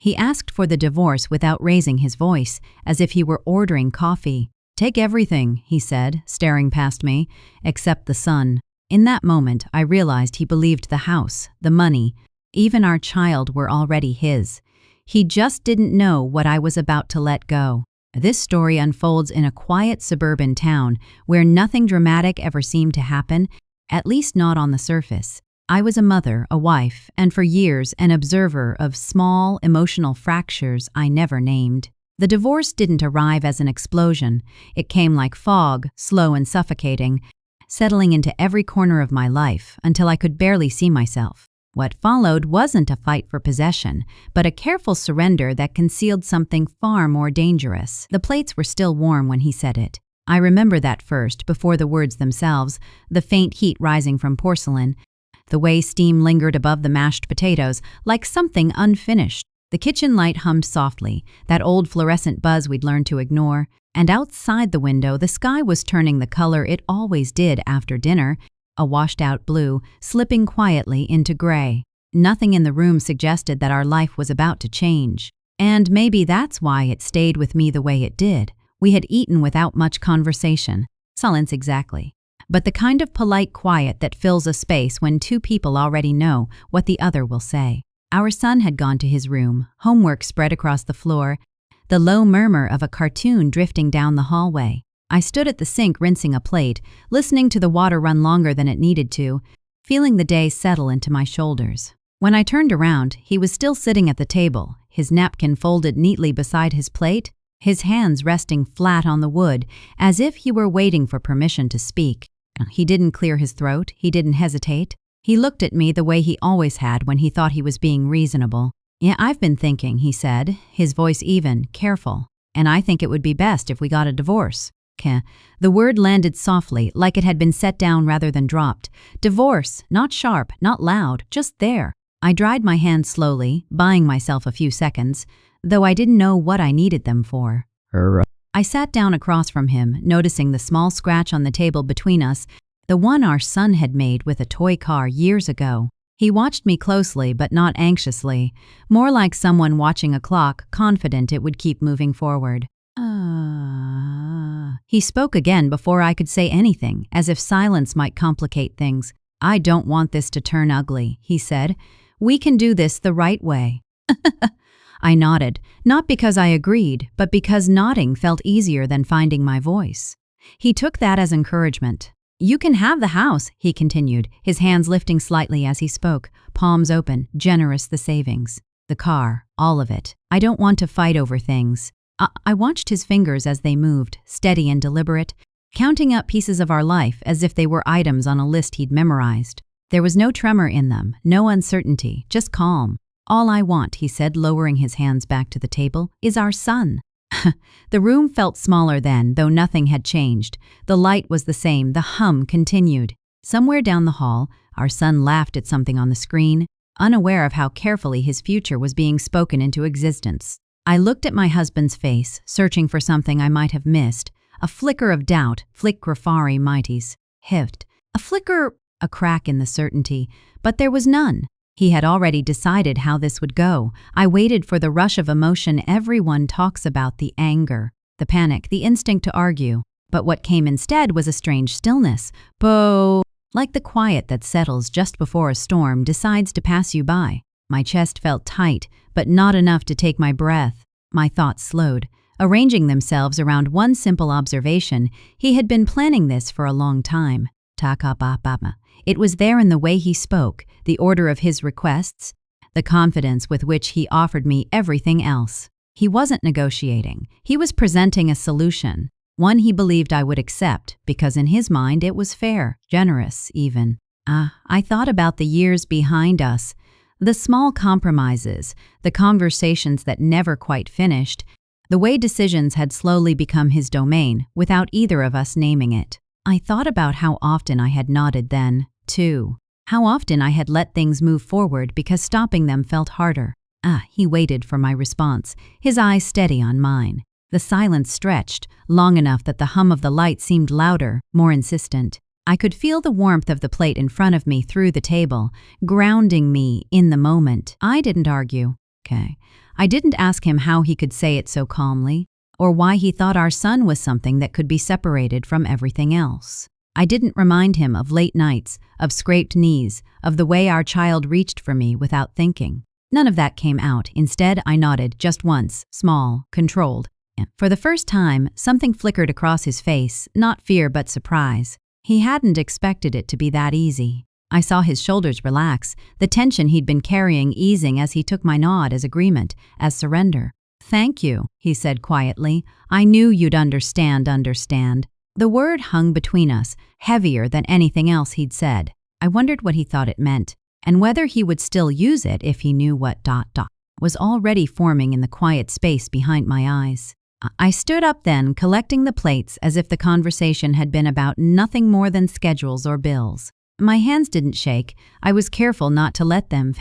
He asked for the divorce without raising his voice, as if he were ordering coffee. "Take everything," he said, staring past me, "except the son." In that moment, I realized he believed the house, the money, even our child were already his. He just didn't know what I was about to let go. This story unfolds in a quiet suburban town where nothing dramatic ever seemed to happen, at least not on the surface. I was a mother, a wife, and for years an observer of small, emotional fractures I never named. The divorce didn't arrive as an explosion. It came like fog, slow and suffocating, settling into every corner of my life until I could barely see myself. What followed wasn't a fight for possession, but a careful surrender that concealed something far more dangerous. The plates were still warm when he said it. I remember that first, before the words themselves, the faint heat rising from porcelain, the way steam lingered above the mashed potatoes, like something unfinished. The kitchen light hummed softly, that old fluorescent buzz we'd learned to ignore, and outside the window the sky was turning the color it always did after dinner, a washed-out blue, slipping quietly into gray. Nothing in the room suggested that our life was about to change. And maybe that's why it stayed with me the way it did. We had eaten without much conversation. Silence exactly. But the kind of polite quiet that fills a space when two people already know what the other will say. Our son had gone to his room, homework spread across the floor, the low murmur of a cartoon drifting down the hallway. I stood at the sink rinsing a plate, listening to the water run longer than it needed to, feeling the day settle into my shoulders. When I turned around, he was still sitting at the table, his napkin folded neatly beside his plate, his hands resting flat on the wood, as if he were waiting for permission to speak. He didn't clear his throat, he didn't hesitate. He looked at me the way he always had when he thought he was being reasonable. "Yeah, I've been thinking," he said, his voice even, careful. "And I think it would be best if we got a divorce." The word landed softly, like it had been set down rather than dropped. Divorce, not sharp, not loud, just there. I dried my hands slowly, buying myself a few seconds, though I didn't know what I needed them for. I sat down across from him, noticing the small scratch on the table between us, the one our son had made with a toy car years ago. He watched me closely but not anxiously, more like someone watching a clock, confident it would keep moving forward. He spoke again before I could say anything, as if silence might complicate things. "I don't want this to turn ugly," he said. "We can do this the right way." I nodded, not because I agreed, but because nodding felt easier than finding my voice. He took that as encouragement. "You can have the house," he continued, his hands lifting slightly as he spoke, palms open, generous the savings. "The car, all of it. I don't want to fight over things." I watched his fingers as they moved, steady and deliberate, counting up pieces of our life as if they were items on a list he'd memorized. There was no tremor in them, no uncertainty, just calm. "All I want," he said, lowering his hands back to the table, "is our son." The room felt smaller then, though nothing had changed. The light was the same, the hum continued. Somewhere down the hall, our son laughed at something on the screen, unaware of how carefully his future was being spoken into existence. I looked at my husband's face, searching for something I might have missed. A flicker of doubt, flick grafari mighties, heft. A flicker, a crack in the certainty, but there was none. He had already decided how this would go. I waited for the rush of emotion everyone talks about, the anger, the panic, the instinct to argue. But what came instead was a strange stillness. Like the quiet that settles just before a storm decides to pass you by. My chest felt tight, but not enough to take my breath. My thoughts slowed, arranging themselves around one simple observation. He had been planning this for a long time. It was there in the way he spoke, the order of his requests, the confidence with which he offered me everything else. He wasn't negotiating. He was presenting a solution, one he believed I would accept, because in his mind it was fair, generous even. I thought about the years behind us, the small compromises, the conversations that never quite finished, the way decisions had slowly become his domain without either of us naming it. I thought about how often I had nodded then, too. How often I had let things move forward because stopping them felt harder. He waited for my response, his eyes steady on mine. The silence stretched, long enough that the hum of the light seemed louder, more insistent. I could feel the warmth of the plate in front of me through the table, grounding me in the moment. I didn't argue. I didn't ask him how he could say it so calmly, or why he thought our son was something that could be separated from everything else. I didn't remind him of late nights, of scraped knees, of the way our child reached for me without thinking. None of that came out. Instead, I nodded just once, small, controlled. For the first time, something flickered across his face, not fear but surprise. He hadn't expected it to be that easy. I saw his shoulders relax, the tension he'd been carrying easing as he took my nod as agreement, as surrender. "Thank you," he said quietly. "I knew you'd understand." The word hung between us, heavier than anything else he'd said. I wondered what he thought it meant, and whether he would still use it if he knew what ... was already forming in the quiet space behind my eyes. I stood up then, collecting the plates as if the conversation had been about nothing more than schedules or bills. My hands didn't shake. I was careful not to let them,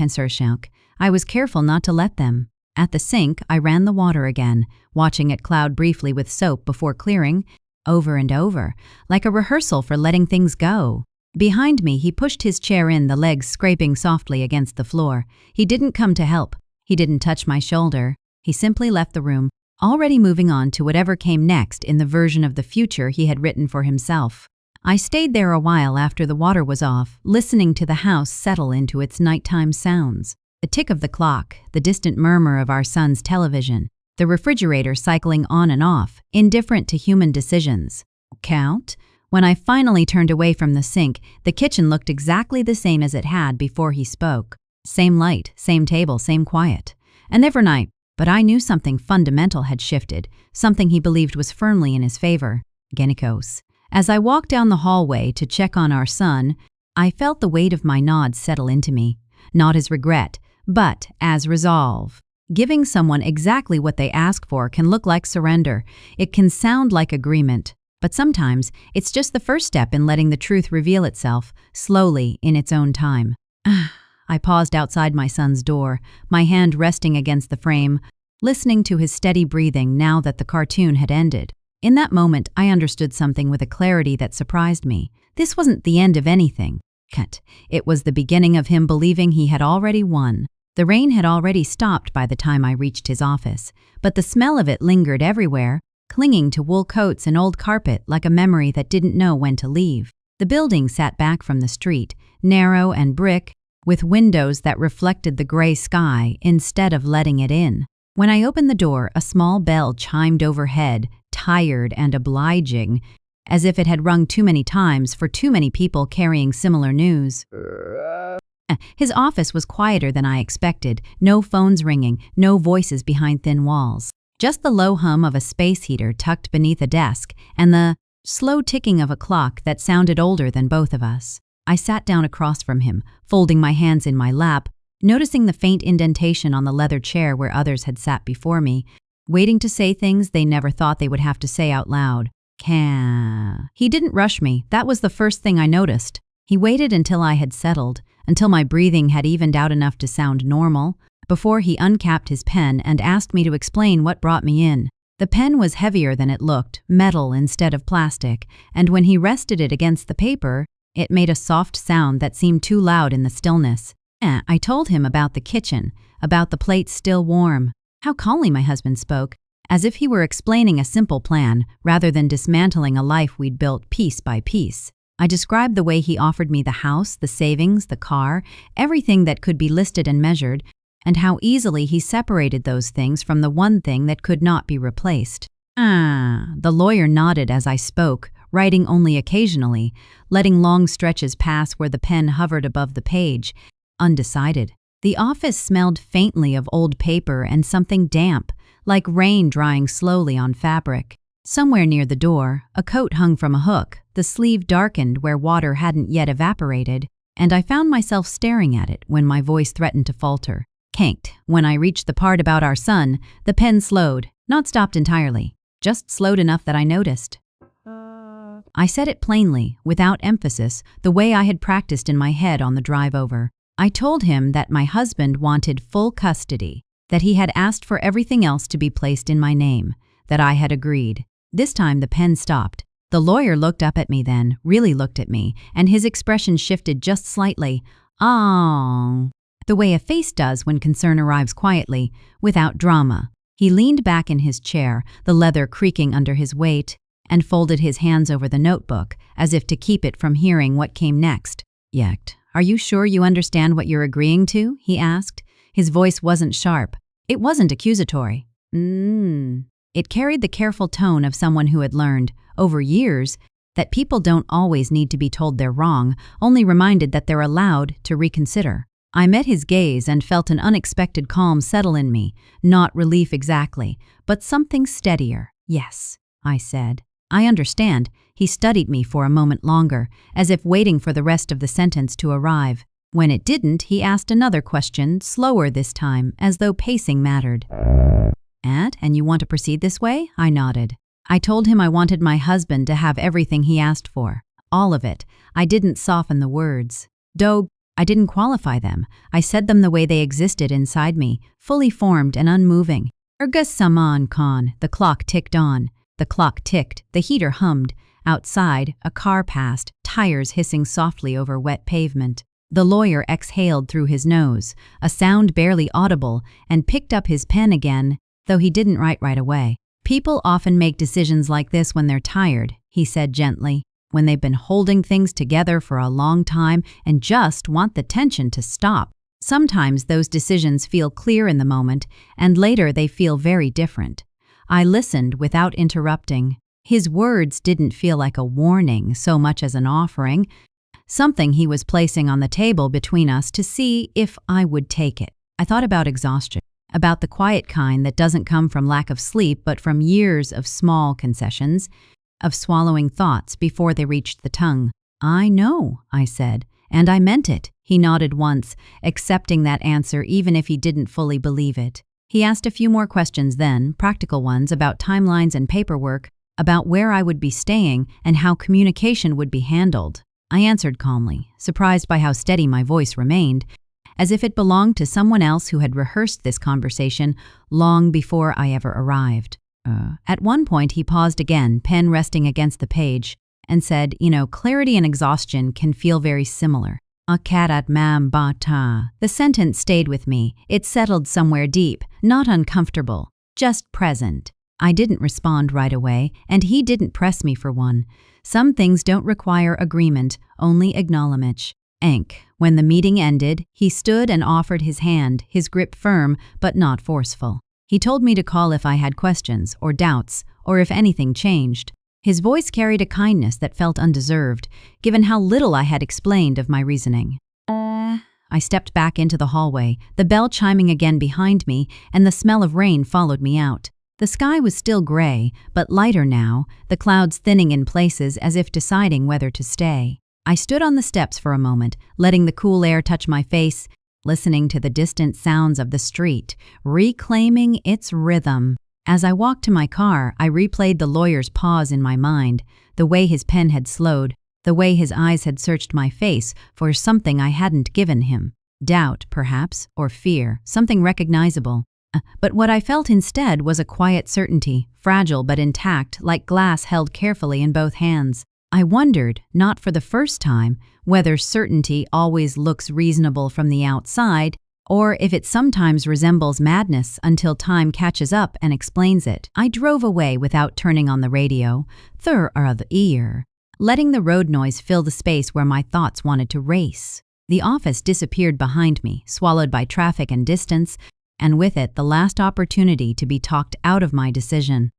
At the sink, I ran the water again, watching it cloud briefly with soap before clearing, over and over, like a rehearsal for letting things go. Behind me, he pushed his chair in, the legs scraping softly against the floor. He didn't come to help. He didn't touch my shoulder. He simply left the room, already moving on to whatever came next in the version of the future he had written for himself. I stayed there a while after the water was off, listening to the house settle into its nighttime sounds. The tick of the clock, the distant murmur of our son's television, the refrigerator cycling on and off, indifferent to human decisions. Count? When I finally turned away from the sink, the kitchen looked exactly the same as it had before he spoke. Same light, same table, same quiet. And every night, but I knew something fundamental had shifted, something he believed was firmly in his favor. Genikos. As I walked down the hallway to check on our son, I felt the weight of my nod settle into me, not as regret, but as resolve. Giving someone exactly what they ask for can look like surrender. It can sound like agreement, but sometimes it's just the first step in letting the truth reveal itself, slowly, in its own time. I paused outside my son's door, my hand resting against the frame, listening to his steady breathing now that the cartoon had ended. In that moment, I understood something with a clarity that surprised me. This wasn't the end of anything. It was the beginning of him believing he had already won. The rain had already stopped by the time I reached his office, but the smell of it lingered everywhere, clinging to wool coats and old carpet like a memory that didn't know when to leave. The building sat back from the street, narrow and brick, with windows that reflected the gray sky instead of letting it in. When I opened the door, a small bell chimed overhead, tired and obliging, as if it had rung too many times for too many people carrying similar news. His office was quieter than I expected, no phones ringing, no voices behind thin walls. Just the low hum of a space heater tucked beneath a desk and the slow ticking of a clock that sounded older than both of us. I sat down across from him, folding my hands in my lap, noticing the faint indentation on the leather chair where others had sat before me, waiting to say things they never thought they would have to say out loud. He didn't rush me. That was the first thing I noticed. He waited until I had settled, until my breathing had evened out enough to sound normal, before he uncapped his pen and asked me to explain what brought me in. The pen was heavier than it looked, metal instead of plastic, and when he rested it against the paper, it made a soft sound that seemed too loud in the stillness. I told him about the kitchen, about the plates still warm. How calmly my husband spoke, as if he were explaining a simple plan rather than dismantling a life we'd built piece by piece. I described the way he offered me the house, the savings, the car, everything that could be listed and measured, and how easily he separated those things from the one thing that could not be replaced. The lawyer nodded as I spoke, writing only occasionally, letting long stretches pass where the pen hovered above the page, undecided. The office smelled faintly of old paper and something damp, like rain drying slowly on fabric. Somewhere near the door, a coat hung from a hook, the sleeve darkened where water hadn't yet evaporated, and I found myself staring at it when my voice threatened to falter. Canked. When I reached the part about our son, the pen slowed, not stopped entirely, just slowed enough that I noticed. I said it plainly, without emphasis, the way I had practiced in my head on the drive over. I told him that my husband wanted full custody, that he had asked for everything else to be placed in my name, that I had agreed. This time the pen stopped. The lawyer looked up at me then, really looked at me, and his expression shifted just slightly. The the way a face does when concern arrives quietly, without drama. He leaned back in his chair, the leather creaking under his weight, and folded his hands over the notebook, as if to keep it from hearing what came next. "Yet, are you sure you understand what you're agreeing to?" he asked. His voice wasn't sharp. It wasn't accusatory. It carried the careful tone of someone who had learned, over years, that people don't always need to be told they're wrong, only reminded that they're allowed to reconsider. I met his gaze and felt an unexpected calm settle in me, not relief exactly, but something steadier. "Yes," I said. "I understand." He studied me for a moment longer, as if waiting for the rest of the sentence to arrive. When it didn't, he asked another question, slower this time, as though pacing mattered. And you want to proceed this way?" I nodded. I told him I wanted my husband to have everything he asked for. All of it. I didn't soften the words. Though I didn't qualify them. I said them the way they existed inside me, fully formed and unmoving. Erga Saman Khan. The clock ticked on. The clock ticked. The heater hummed. Outside, a car passed, tires hissing softly over wet pavement. The lawyer exhaled through his nose, a sound barely audible, and picked up his pen again, though he didn't write right away. "People often make decisions like this when they're tired," he said gently, "when they've been holding things together for a long time and just want the tension to stop. Sometimes those decisions feel clear in the moment, and later they feel very different." I listened without interrupting. His words didn't feel like a warning so much as an offering, something he was placing on the table between us to see if I would take it. I thought about exhaustion, about the quiet kind that doesn't come from lack of sleep but from years of small concessions, of swallowing thoughts before they reached the tongue. "I know," I said, "and I meant it." He nodded once, accepting that answer even if he didn't fully believe it. He asked a few more questions then, practical ones about timelines and paperwork, about where I would be staying and how communication would be handled. I answered calmly, surprised by how steady my voice remained, as if it belonged to someone else who had rehearsed this conversation long before I ever arrived. At one point he paused again, pen resting against the page, and said, "Clarity and exhaustion can feel very similar." "Akarat mam bata." The sentence stayed with me. It settled somewhere deep, not uncomfortable, just present. I didn't respond right away, and he didn't press me for one. Some things don't require agreement, only acknowledgement. When the meeting ended, he stood and offered his hand, his grip firm but not forceful. He told me to call if I had questions or doubts, or if anything changed. His voice carried a kindness that felt undeserved, given how little I had explained of my reasoning. I stepped back into the hallway, the bell chiming again behind me, and the smell of rain followed me out. The sky was still gray, but lighter now, the clouds thinning in places as if deciding whether to stay. I stood on the steps for a moment, letting the cool air touch my face, listening to the distant sounds of the street, reclaiming its rhythm. As I walked to my car, I replayed the lawyer's pause in my mind, the way his pen had slowed, the way his eyes had searched my face for something I hadn't given him. Doubt, perhaps, or fear, something recognizable. But what I felt instead was a quiet certainty, fragile but intact, like glass held carefully in both hands. I wondered, not for the first time, whether certainty always looks reasonable from the outside, or if it sometimes resembles madness until time catches up and explains it. I drove away without turning on the radio, third ear, letting the road noise fill the space where my thoughts wanted to race. The office disappeared behind me, swallowed by traffic and distance, and with it the last opportunity to be talked out of my decision.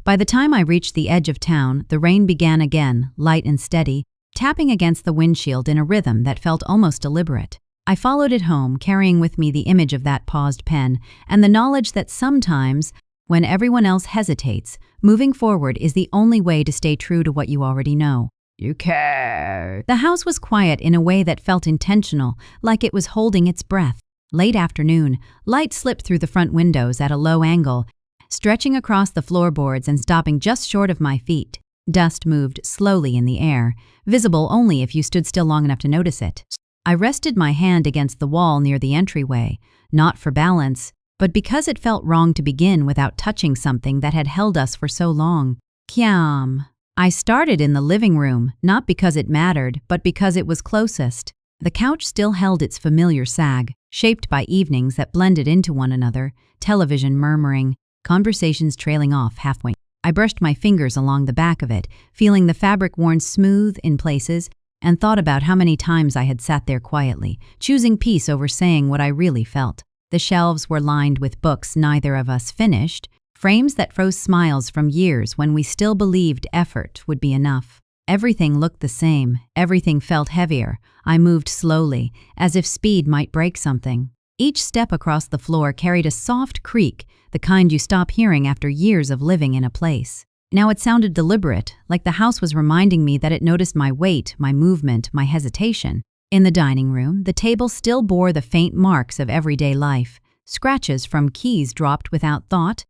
By the time I reached the edge of town, the rain began again, light and steady, tapping against the windshield in a rhythm that felt almost deliberate. I followed it home, carrying with me the image of that paused pen, and the knowledge that sometimes, when everyone else hesitates, moving forward is the only way to stay true to what you already know. You care. The house was quiet in a way that felt intentional, like it was holding its breath. Late afternoon, light slipped through the front windows at a low angle, stretching across the floorboards and stopping just short of my feet. Dust moved slowly in the air, visible only if you stood still long enough to notice it. I rested my hand against the wall near the entryway, not for balance, but because it felt wrong to begin without touching something that had held us for so long. Kyam. I started in the living room, not because it mattered, but because it was closest. The couch still held its familiar sag, shaped by evenings that blended into one another, television murmuring, conversations trailing off halfway. I brushed my fingers along the back of it, feeling the fabric worn smooth in places, and thought about how many times I had sat there quietly, choosing peace over saying what I really felt. The shelves were lined with books neither of us finished, frames that froze smiles from years when we still believed effort would be enough. Everything looked the same, everything felt heavier. I moved slowly, as if speed might break something. Each step across the floor carried a soft creak, the kind you stop hearing after years of living in a place. Now it sounded deliberate, like the house was reminding me that it noticed my weight, my movement, my hesitation. In the dining room, the table still bore the faint marks of everyday life, scratches from keys dropped without thought,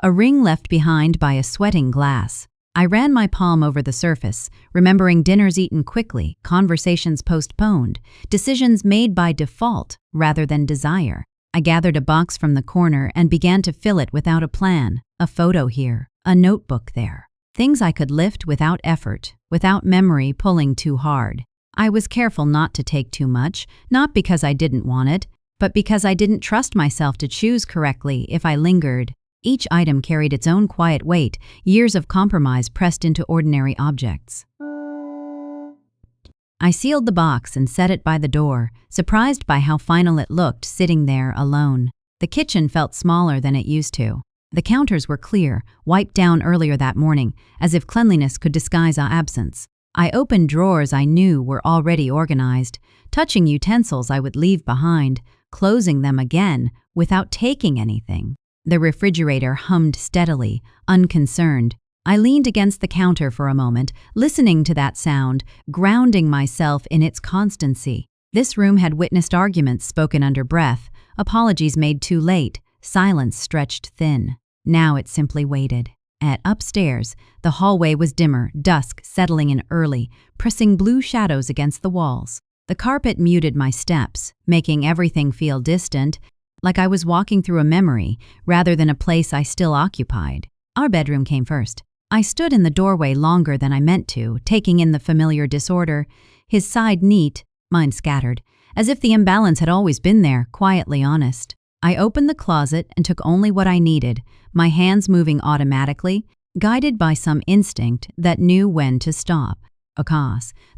a ring left behind by a sweating glass. I ran my palm over the surface, remembering dinners eaten quickly, conversations postponed, decisions made by default rather than desire. I gathered a box from the corner and began to fill it without a plan, a photo here, a notebook there. Things I could lift without effort, without memory pulling too hard. I was careful not to take too much, not because I didn't want it, but because I didn't trust myself to choose correctly if I lingered. Each item carried its own quiet weight, years of compromise pressed into ordinary objects. I sealed the box and set it by the door, surprised by how final it looked sitting there alone. The kitchen felt smaller than it used to. The counters were clear, wiped down earlier that morning, as if cleanliness could disguise our absence. I opened drawers I knew were already organized, touching utensils I would leave behind, closing them again without taking anything. The refrigerator hummed steadily, unconcerned. I leaned against the counter for a moment, listening to that sound, grounding myself in its constancy. This room had witnessed arguments spoken under breath, apologies made too late, silence stretched thin. Now it simply waited. Upstairs, the hallway was dimmer, dusk settling in early, pressing blue shadows against the walls. The carpet muted my steps, making everything feel distant, like I was walking through a memory rather than a place I still occupied. Our bedroom came first. I stood in the doorway longer than I meant to, taking in the familiar disorder, his side neat, mine scattered, as if the imbalance had always been there, quietly honest. I opened the closet and took only what I needed, my hands moving automatically, guided by some instinct that knew when to stop.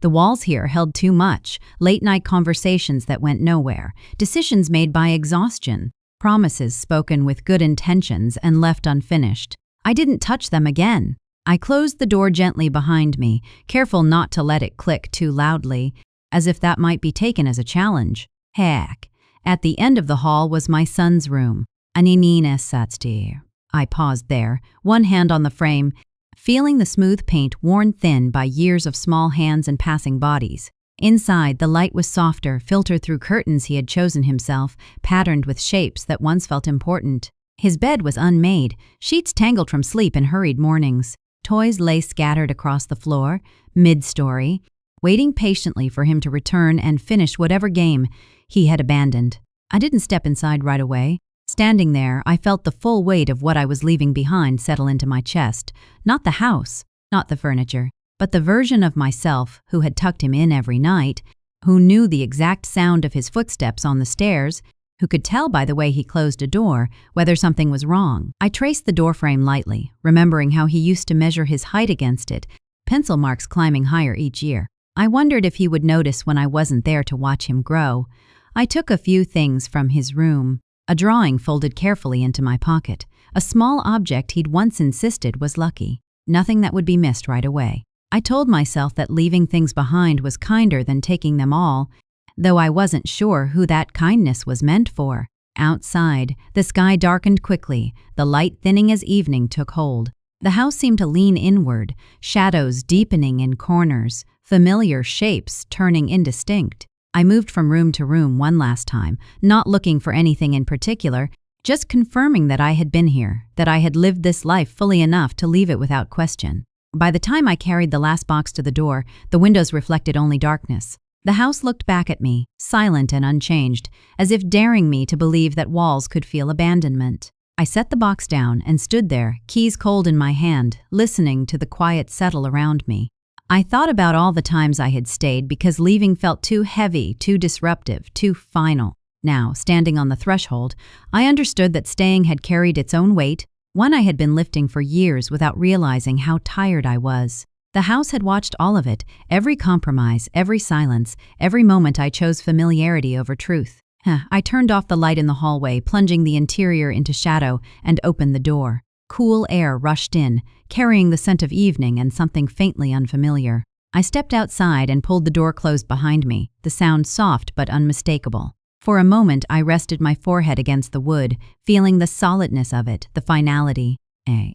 The walls here held too much, late-night conversations that went nowhere, decisions made by exhaustion, promises spoken with good intentions and left unfinished. I didn't touch them again. I closed the door gently behind me, careful not to let it click too loudly, as if that might be taken as a challenge. Heck. At the end of the hall was my son's room. Aninina Satstir. I paused there, one hand on the frame, feeling the smooth paint worn thin by years of small hands and passing bodies. Inside, the light was softer, filtered through curtains he had chosen himself, patterned with shapes that once felt important. His bed was unmade, sheets tangled from sleep and hurried mornings. Toys lay scattered across the floor, mid-story, waiting patiently for him to return and finish whatever game he had abandoned. I didn't step inside right away. Standing there, I felt the full weight of what I was leaving behind settle into my chest. Not the house, not the furniture, but the version of myself who had tucked him in every night, who knew the exact sound of his footsteps on the stairs, who could tell by the way he closed a door whether something was wrong. I traced the doorframe lightly, remembering how he used to measure his height against it, pencil marks climbing higher each year. I wondered if he would notice when I wasn't there to watch him grow. I took a few things from his room. A drawing folded carefully into my pocket. A small object he'd once insisted was lucky. Nothing that would be missed right away. I told myself that leaving things behind was kinder than taking them all, though I wasn't sure who that kindness was meant for. Outside, the sky darkened quickly, the light thinning as evening took hold. The house seemed to lean inward, shadows deepening in corners, familiar shapes turning indistinct. I moved from room to room one last time, not looking for anything in particular, just confirming that I had been here, that I had lived this life fully enough to leave it without question. By the time I carried the last box to the door, the windows reflected only darkness. The house looked back at me, silent and unchanged, as if daring me to believe that walls could feel abandonment. I set the box down and stood there, keys cold in my hand, listening to the quiet settle around me. I thought about all the times I had stayed because leaving felt too heavy, too disruptive, too final. Now, standing on the threshold, I understood that staying had carried its own weight, one I had been lifting for years without realizing how tired I was. The house had watched all of it, every compromise, every silence, every moment I chose familiarity over truth. I turned off the light in the hallway, plunging the interior into shadow, and opened the door. Cool air rushed in, carrying the scent of evening and something faintly unfamiliar. I stepped outside and pulled the door closed behind me, the sound soft but unmistakable. For a moment, I rested my forehead against the wood, feeling the solidness of it, the finality.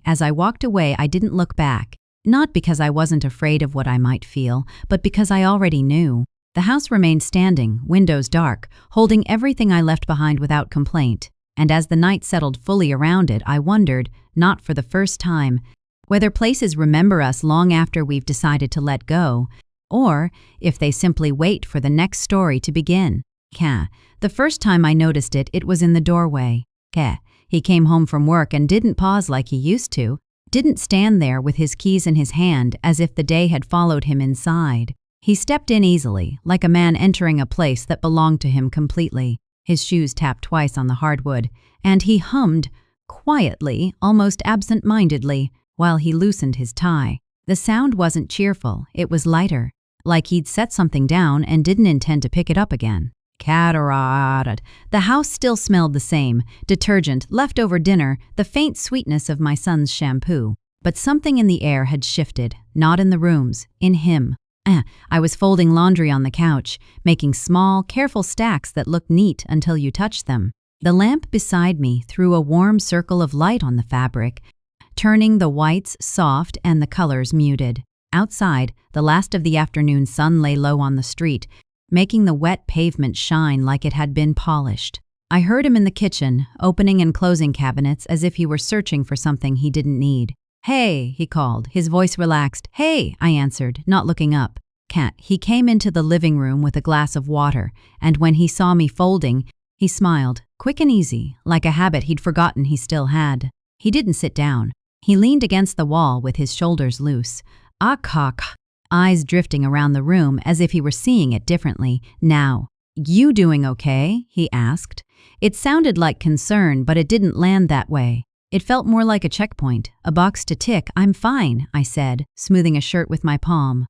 As I walked away, I didn't look back. Not because I wasn't afraid of what I might feel, but because I already knew. The house remained standing, windows dark, holding everything I left behind without complaint. And as the night settled fully around it, I wondered, not for the first time, whether places remember us long after we've decided to let go, or if they simply wait for the next story to begin. The first time I noticed it, it was in the doorway. He came home from work and didn't pause like he used to, didn't stand there with his keys in his hand as if the day had followed him inside. He stepped in easily, like a man entering a place that belonged to him completely. His shoes tapped twice on the hardwood, and he hummed, quietly, almost absent-mindedly, while he loosened his tie. The sound wasn't cheerful, it was lighter, like he'd set something down and didn't intend to pick it up again. The house still smelled the same, detergent, leftover dinner, the faint sweetness of my son's shampoo. But something in the air had shifted, not in the rooms, in him. I was folding laundry on the couch, making small, careful stacks that looked neat until you touched them. The lamp beside me threw a warm circle of light on the fabric, turning the whites soft and the colors muted. Outside, the last of the afternoon sun lay low on the street, making the wet pavement shine like it had been polished. I heard him in the kitchen, opening and closing cabinets as if he were searching for something he didn't need. "Hey," he called, his voice relaxed. "Hey," I answered, not looking up. He came into the living room with a glass of water, and when he saw me folding, he smiled, quick and easy, like a habit he'd forgotten he still had. He didn't sit down. He leaned against the wall with his shoulders loose. Eyes drifting around the room as if he were seeing it differently. "Now, you doing okay?" he asked. It sounded like concern, but it didn't land that way. It felt more like a checkpoint, a box to tick. "I'm fine," I said, smoothing a shirt with my palm.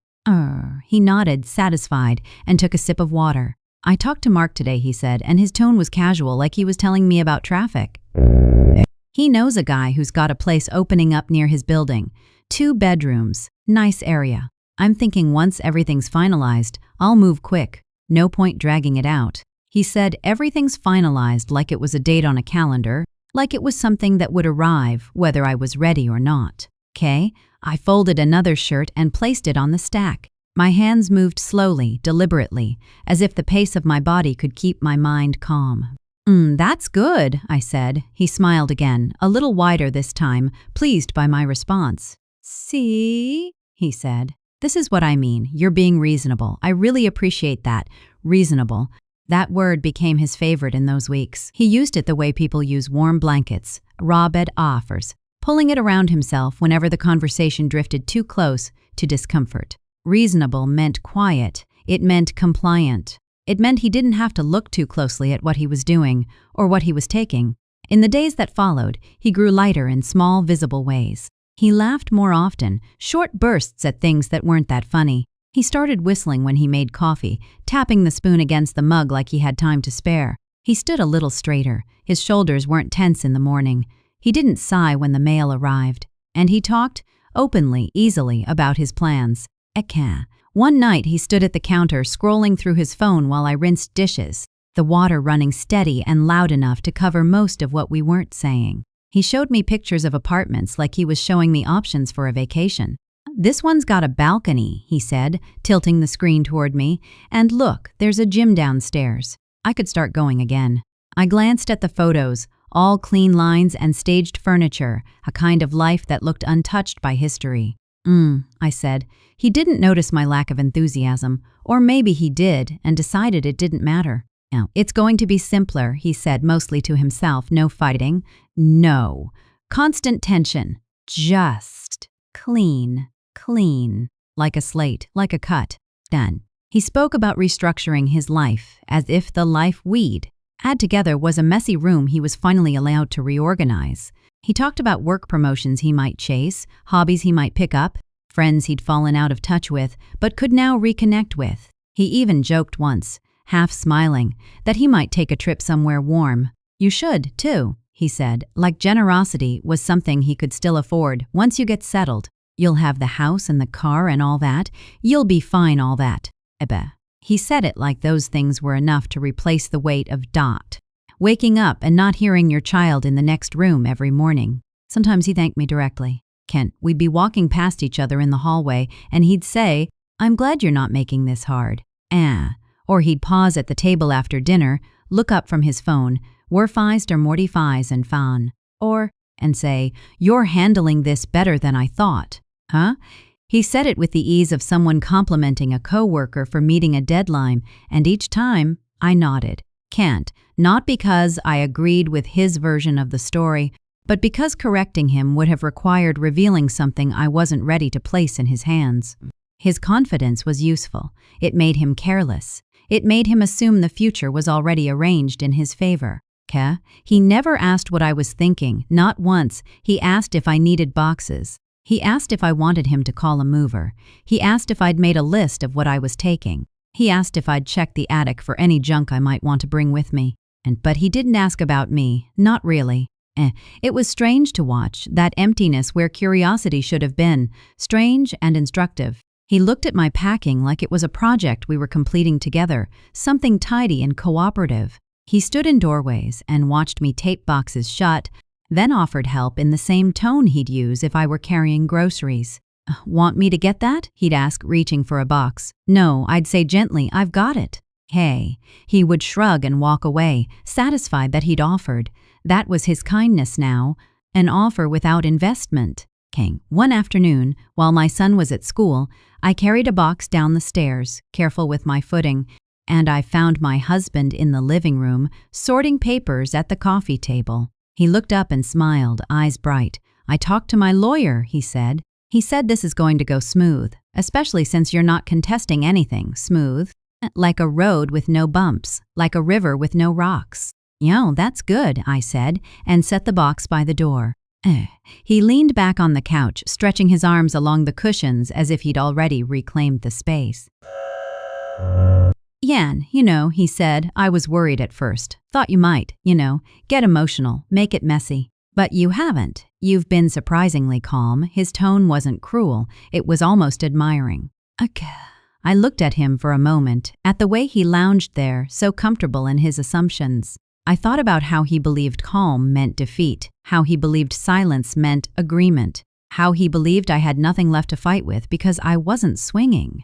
He nodded, satisfied, and took a sip of water. "I talked to Mark today," he said, and his tone was casual, like he was telling me about traffic. He knows a guy who's got a place opening up near his building. 2 bedrooms, nice area. I'm thinking once everything's finalized, I'll move quick. No point dragging it out. He said everything's finalized like it was a date on a calendar, like it was something that would arrive whether I was ready or not. I folded another shirt and placed it on the stack. My hands moved slowly, deliberately, as if the pace of my body could keep my mind calm. That's good," I said. He smiled again, a little wider this time, pleased by my response. "See?" he said. "This is what I mean. You're being reasonable. I really appreciate that. Reasonable." That word became his favorite in those weeks. He used it the way people use warm blankets, raw bed offers, pulling it around himself whenever the conversation drifted too close to discomfort. Reasonable meant quiet. It meant compliant. It meant he didn't have to look too closely at what he was doing or what he was taking. In the days that followed, he grew lighter in small, visible ways. He laughed more often, short bursts at things that weren't that funny. He started whistling when he made coffee, tapping the spoon against the mug like he had time to spare. He stood a little straighter. His shoulders weren't tense in the morning. He didn't sigh when the mail arrived. And he talked, openly, easily, about his plans. One night he stood at the counter scrolling through his phone while I rinsed dishes, the water running steady and loud enough to cover most of what we weren't saying. He showed me pictures of apartments like he was showing me options for a vacation. "This one's got a balcony," he said, tilting the screen toward me. "And look, there's a gym downstairs." I could start going again. I glanced at the photos, all clean lines and staged furniture, a kind of life that looked untouched by history. I said. He didn't notice my lack of enthusiasm, or maybe he did and decided it didn't matter. "Now, it's going to be simpler," he said, mostly to himself. "No fighting. No. Constant tension. Just clean. like a slate, like a cut. Then, he spoke about restructuring his life, as if the life we'd had together was a messy room he was finally allowed to reorganize. He talked about work promotions he might chase, hobbies he might pick up, friends he'd fallen out of touch with, but could now reconnect with. He even joked once, half smiling, that he might take a trip somewhere warm. "You should, too," he said, like generosity was something he could still afford once you get settled. "You'll have the house and the car and all that. You'll be fine, all that." Ebbe. He said it like those things were enough to replace the weight of waking up and not hearing your child in the next room every morning. Sometimes he thanked me directly. Kent, we'd be walking past each other in the hallway, and he'd say, "I'm glad you're not making this hard." Or he'd pause at the table after dinner, look up from his phone, "Werfeist or mortifies and fan." And say, "You're handling this better than I thought." Huh? He said it with the ease of someone complimenting a coworker for meeting a deadline, and each time I nodded. Can't, not because I agreed with his version of the story, but because correcting him would have required revealing something I wasn't ready to place in his hands. His confidence was useful. It made him careless. It made him assume the future was already arranged in his favor. He never asked what I was thinking, not once. He asked if I needed boxes. He asked if I wanted him to call a mover. He asked if I'd made a list of what I was taking. He asked if I'd checked the attic for any junk I might want to bring with me. But he didn't ask about me, not really. It was strange to watch, that emptiness where curiosity should have been, strange and instructive. He looked at my packing like it was a project we were completing together, something tidy and cooperative. He stood in doorways and watched me tape boxes shut, then offered help in the same tone he'd use if I were carrying groceries. "Want me to get that?" he'd ask, reaching for a box. "No," I'd say gently, "I've got it." "Hey." He would shrug and walk away, satisfied that he'd offered. That was his kindness now, an offer without investment. One afternoon, while my son was at school, I carried a box down the stairs, careful with my footing, and I found my husband in the living room, sorting papers at the coffee table. He looked up and smiled, eyes bright. "I talked to my lawyer," he said. "He said this is going to go smooth, especially since you're not contesting anything. Smooth? Like a road with no bumps, like a river with no rocks." "Yo, that's good," I said, and set the box by the door. He leaned back on the couch, stretching his arms along the cushions as if he'd already reclaimed the space. "Jan, he said, I was worried at first. Thought you might, get emotional, make it messy. But you haven't. You've been surprisingly calm." His tone wasn't cruel. It was almost admiring. I looked at him for a moment, at the way he lounged there, so comfortable in his assumptions. I thought about how he believed calm meant defeat, how he believed silence meant agreement, how he believed I had nothing left to fight with because I wasn't swinging.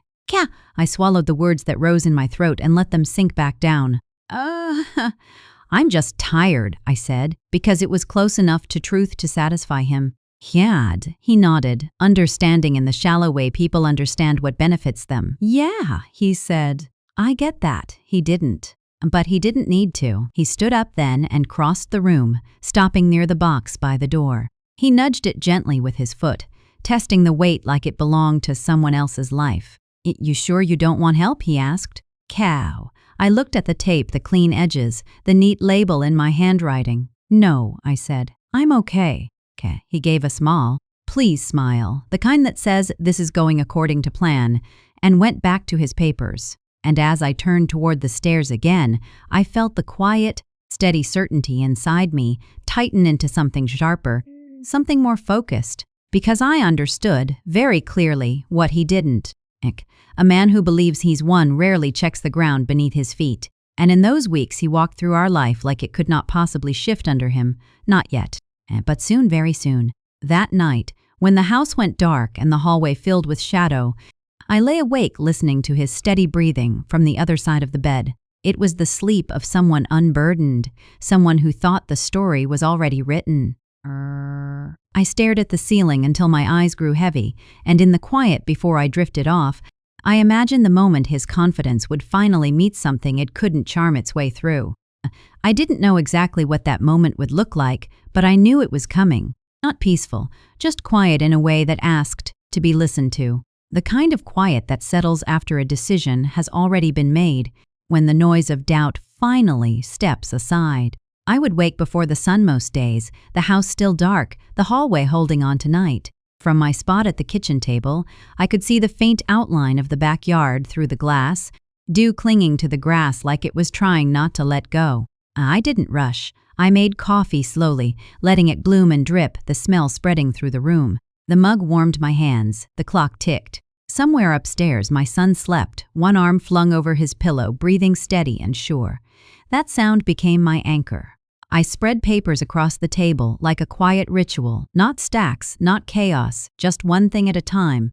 I swallowed the words that rose in my throat and let them sink back down. "I'm just tired," I said, because it was close enough to truth to satisfy him. He nodded, understanding in the shallow way people understand what benefits them. "Yeah," he said. "I get that." He didn't. But he didn't need to. He stood up then and crossed the room, stopping near the box by the door. He nudged it gently with his foot, testing the weight like it belonged to someone else's life. "You sure you don't want help?" he asked. I looked at the tape, the clean edges, the neat label in my handwriting. "No," I said. "I'm okay." He gave a smile. Please smile, the kind that says this is going according to plan, and went back to his papers. And as I turned toward the stairs again, I felt the quiet, steady certainty inside me tighten into something sharper, something more focused, because I understood, very clearly, what he didn't. A man who believes he's won rarely checks the ground beneath his feet, and in those weeks he walked through our life like it could not possibly shift under him. Not yet, but soon, very soon. That night, when the house went dark and the hallway filled with shadow, I lay awake listening to his steady breathing from the other side of the bed. It was the sleep of someone unburdened, someone who thought the story was already written. I stared at the ceiling until my eyes grew heavy, and in the quiet before I drifted off, I imagined the moment his confidence would finally meet something it couldn't charm its way through. I didn't know exactly what that moment would look like, but I knew it was coming. Not peaceful, just quiet in a way that asked to be listened to. The kind of quiet that settles after a decision has already been made, when the noise of doubt finally steps aside. I would wake before the sun most days, the house still dark, the hallway holding on to night. From my spot at the kitchen table, I could see the faint outline of the backyard through the glass, dew clinging to the grass like it was trying not to let go. I didn't rush. I made coffee slowly, letting it bloom and drip, the smell spreading through the room. The mug warmed my hands. The clock ticked. Somewhere upstairs, my son slept, one arm flung over his pillow, breathing steady and sure. That sound became my anchor. I spread papers across the table like a quiet ritual, not stacks, not chaos, just one thing at a time.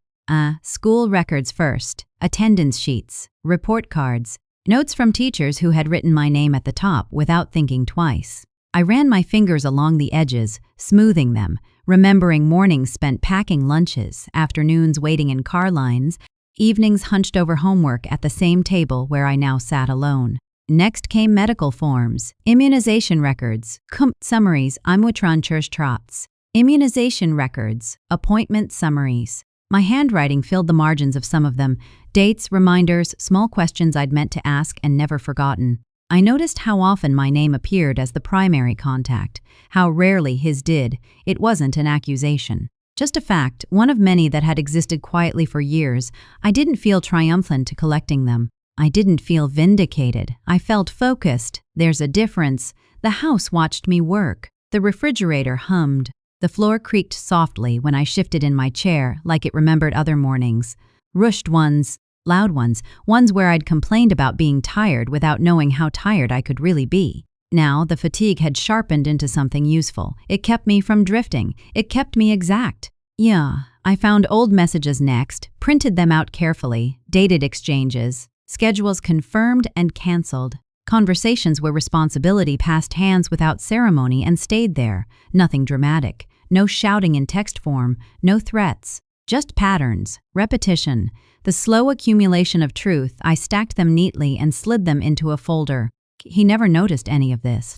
School records first, attendance sheets, report cards, notes from teachers who had written my name at the top without thinking twice. I ran my fingers along the edges, smoothing them, remembering mornings spent packing lunches, afternoons waiting in car lines, evenings hunched over homework at the same table where I now sat alone. Next came medical forms, immunization records, summaries, Immunotranschurstrats, immunization records, appointment summaries. My handwriting filled the margins of some of them, dates, reminders, small questions I'd meant to ask and never forgotten. I noticed how often my name appeared as the primary contact, how rarely his did. It wasn't an accusation. Just a fact, one of many that had existed quietly for years. I didn't feel triumphant to collecting them. I didn't feel vindicated. I felt focused. There's a difference. The house watched me work. The refrigerator hummed. The floor creaked softly when I shifted in my chair, like it remembered other mornings. Rushed ones, loud ones where I'd complained about being tired without knowing how tired I could really be. Now, the fatigue had sharpened into something useful. It kept me from drifting. It kept me exact. I found old messages next, printed them out carefully, dated exchanges, schedules confirmed and canceled, conversations where responsibility passed hands without ceremony and stayed there, nothing dramatic, no shouting in text form, no threats, just patterns, repetition, the slow accumulation of truth. I stacked them neatly and slid them into a folder. He never noticed any of this.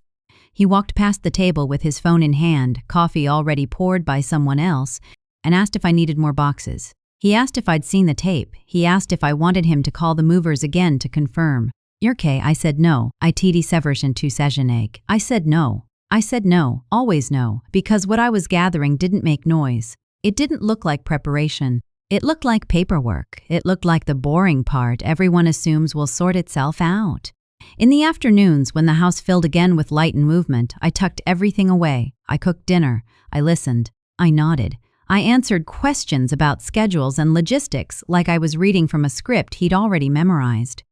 He walked past the table with his phone in hand, coffee already poured by someone else, and asked if I needed more boxes. He asked if I'd seen the tape. He asked if I wanted him to call the movers again to confirm. "Yurke," I said no. I TD Seversion to Sejaneg. I said no. I said no, always no, because what I was gathering didn't make noise. It didn't look like preparation. It looked like paperwork. It looked like the boring part everyone assumes will sort itself out. In the afternoons, when the house filled again with light and movement, I tucked everything away. I cooked dinner. I listened. I nodded. I answered questions about schedules and logistics like I was reading from a script he'd already memorized.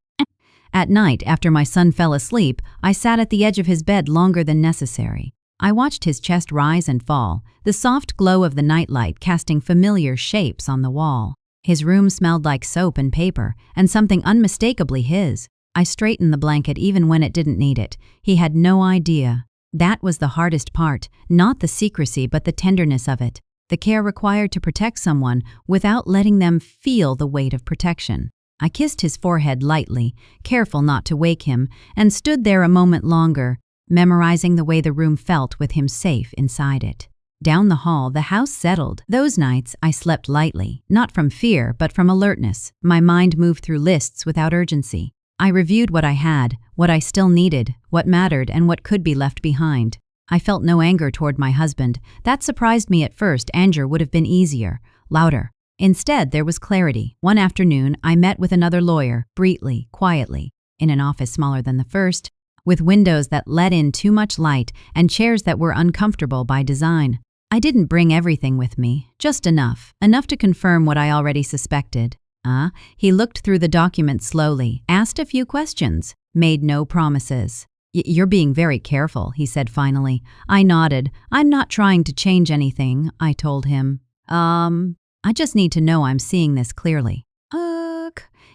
At night, after my son fell asleep, I sat at the edge of his bed longer than necessary. I watched his chest rise and fall, the soft glow of the nightlight casting familiar shapes on the wall. His room smelled like soap and paper, and something unmistakably his. I straightened the blanket even when it didn't need it. He had no idea. That was the hardest part, not the secrecy but the tenderness of it, the care required to protect someone without letting them feel the weight of protection. I kissed his forehead lightly, careful not to wake him, and stood there a moment longer, memorizing the way the room felt with him safe inside it. Down the hall, the house settled. Those nights, I slept lightly, not from fear, but from alertness. My mind moved through lists without urgency. I reviewed what I had, what I still needed, what mattered, and what could be left behind. I felt no anger toward my husband. That surprised me at first. Anger would have been easier, louder. Instead, there was clarity. One afternoon, I met with another lawyer, briefly, quietly, in an office smaller than the first, with windows that let in too much light and chairs that were uncomfortable by design. I didn't bring everything with me, just enough to confirm what I already suspected. He looked through the document slowly, asked a few questions, made no promises. "You're being very careful," he said finally. I nodded. "I'm not trying to change anything," I told him. I just need to know I'm seeing this clearly."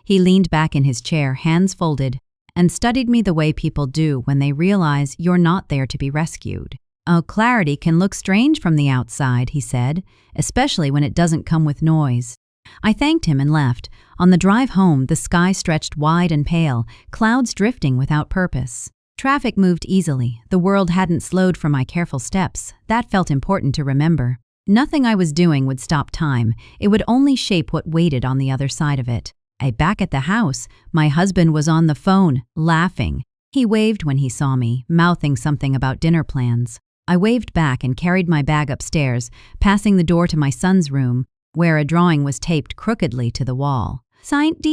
He leaned back in his chair, hands folded, and studied me the way people do when they realize you're not there to be rescued. Clarity can look strange from the outside," he said, "especially when it doesn't come with noise." I thanked him and left. On the drive home, the sky stretched wide and pale, clouds drifting without purpose. Traffic moved easily. The world hadn't slowed for my careful steps. That felt important to remember. Nothing I was doing would stop time. It would only shape what waited on the other side of it. Back at the house, my husband was on the phone, laughing. He waved when he saw me, mouthing something about dinner plans. I waved back and carried my bag upstairs, passing the door to my son's room, where a drawing was taped crookedly to the wall. Saint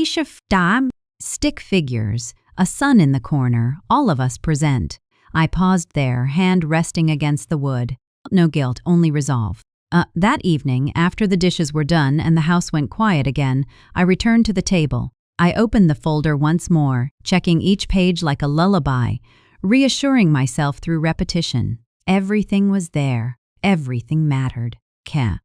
Dam. Stick figures, a sun in the corner, all of us present. I paused there, hand resting against the wood. No guilt, only resolve. That evening, after the dishes were done and the house went quiet again, I returned to the table. I opened the folder once more, checking each page like a lullaby, reassuring myself through repetition. Everything was there. Everything mattered.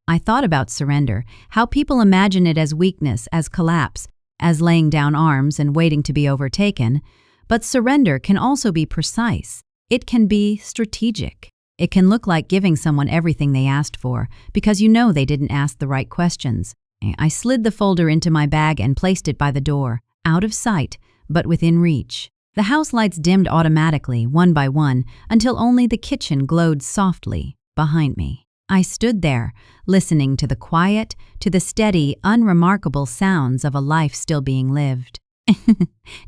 I thought about surrender, how people imagine it as weakness, as collapse, as laying down arms and waiting to be overtaken. But surrender can also be precise. It can be strategic. It can look like giving someone everything they asked for, because you know they didn't ask the right questions. I slid the folder into my bag and placed it by the door, out of sight, but within reach. The house lights dimmed automatically, one by one, until only the kitchen glowed softly behind me. I stood there, listening to the quiet, to the steady, unremarkable sounds of a life still being lived.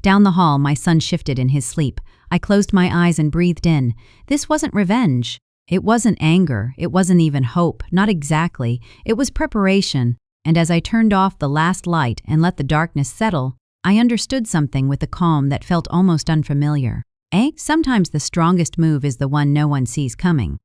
Down the hall, my son shifted in his sleep. I closed my eyes and breathed in. This wasn't revenge. It wasn't anger. It wasn't even hope. Not exactly. It was preparation. And as I turned off the last light and let the darkness settle, I understood something with a calm that felt almost unfamiliar. Sometimes the strongest move is the one no one sees coming.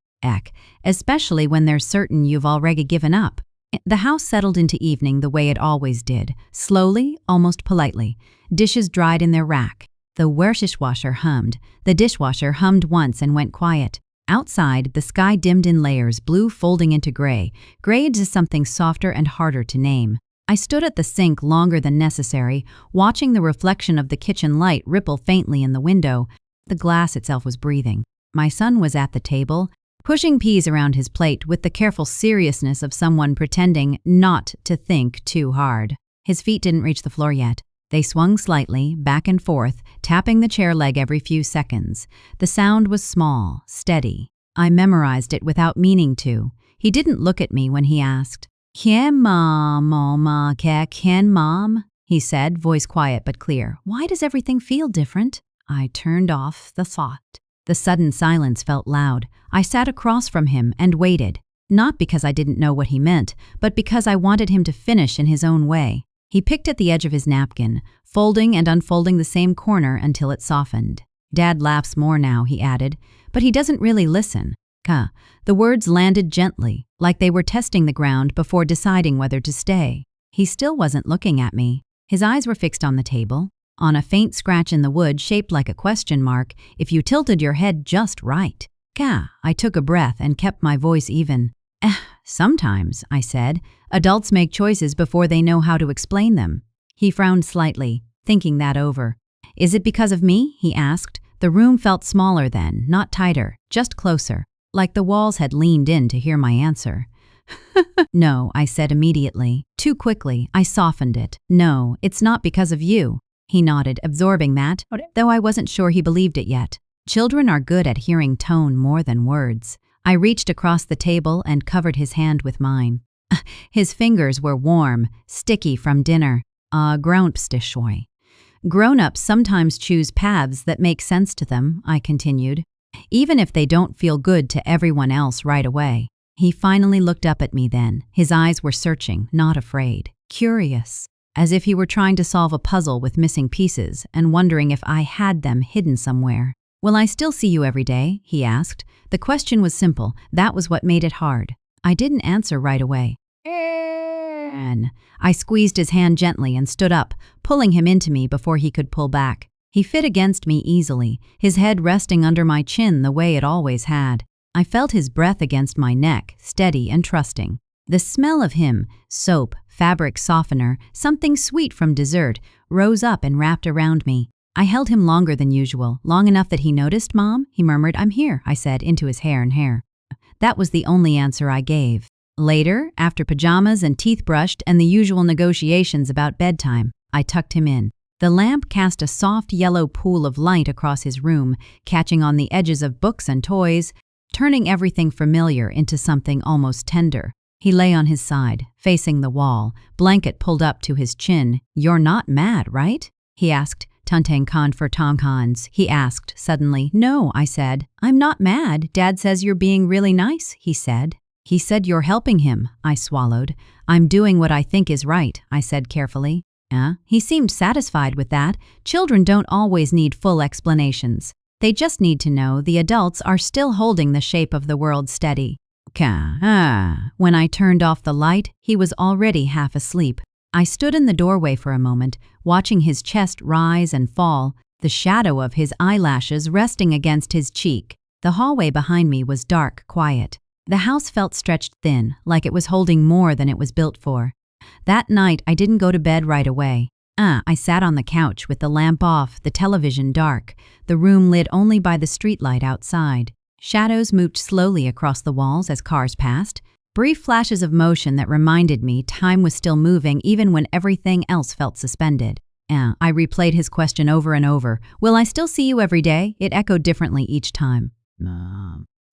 Especially when they're certain you've already given up. The house settled into evening the way it always did, slowly, almost politely. Dishes dried in their rack. The dishwasher hummed. The dishwasher hummed once and went quiet. Outside, the sky dimmed in layers, blue folding into gray. Gray into something softer and harder to name. I stood at the sink longer than necessary, watching the reflection of the kitchen light ripple faintly in the window. The glass itself was breathing. My son was at the table, pushing peas around his plate with the careful seriousness of someone pretending not to think too hard. His feet didn't reach the floor yet. They swung slightly, back and forth, tapping the chair leg every few seconds. The sound was small, steady. I memorized it without meaning to. He didn't look at me when he asked. Can mom, he said, voice quiet but clear. Why does everything feel different? I turned off the thought. The sudden silence felt loud. I sat across from him and waited, not because I didn't know what he meant, but because I wanted him to finish in his own way. He picked at the edge of his napkin, folding and unfolding the same corner until it softened. Dad laughs more now, he added, but he doesn't really listen. The words landed gently, like they were testing the ground before deciding whether to stay. He still wasn't looking at me. His eyes were fixed on the table, on a faint scratch in the wood shaped like a question mark if you tilted your head just right. I took a breath and kept my voice even. Sometimes, I said, adults make choices before they know how to explain them. He frowned slightly, thinking that over. Is it because of me? He asked. The room felt smaller then, not tighter, just closer, like the walls had leaned in to hear my answer. No, I said immediately. Too quickly, I softened it. No, it's not because of you. He nodded, absorbing that, though I wasn't sure he believed it yet. Children are good at hearing tone more than words. I reached across the table and covered his hand with mine. His fingers were warm, sticky from dinner. Grown-ups sometimes choose paths that make sense to them, I continued, even if they don't feel good to everyone else right away. He finally looked up at me then. His eyes were searching, not afraid, curious, as if he were trying to solve a puzzle with missing pieces and wondering if I had them hidden somewhere. Will I still see you every day? He asked. The question was simple. That was what made it hard. I didn't answer right away. I squeezed his hand gently and stood up, pulling him into me before he could pull back. He fit against me easily, his head resting under my chin the way it always had. I felt his breath against my neck, steady and trusting. The smell of him, soap, fabric softener, something sweet from dessert, rose up and wrapped around me. I held him longer than usual, long enough that he noticed. Mom, he murmured. I'm here, I said, into his hair. That was the only answer I gave. Later, after pajamas and teeth brushed and the usual negotiations about bedtime, I tucked him in. The lamp cast a soft yellow pool of light across his room, catching on the edges of books and toys, turning everything familiar into something almost tender. He lay on his side, facing the wall, blanket pulled up to his chin. "You're not mad, right?" he asked. "Tantang for Tongkans," he asked suddenly. "No," I said. "I'm not mad. Dad says you're being really nice," he said. "He said you're helping him," I swallowed. "I'm doing what I think is right," I said carefully. He seemed satisfied with that. Children don't always need full explanations. They just need to know the adults are still holding the shape of the world steady. When I turned off the light, he was already half asleep. I stood in the doorway for a moment, watching his chest rise and fall, the shadow of his eyelashes resting against his cheek. The hallway behind me was dark, quiet. The house felt stretched thin, like it was holding more than it was built for. That night, I didn't go to bed right away. I sat on the couch with the lamp off, the television dark, the room lit only by the streetlight outside. Shadows moved slowly across the walls as cars passed, brief flashes of motion that reminded me time was still moving even when everything else felt suspended. I replayed his question over and over. "Will I still see you every day?" It echoed differently each time.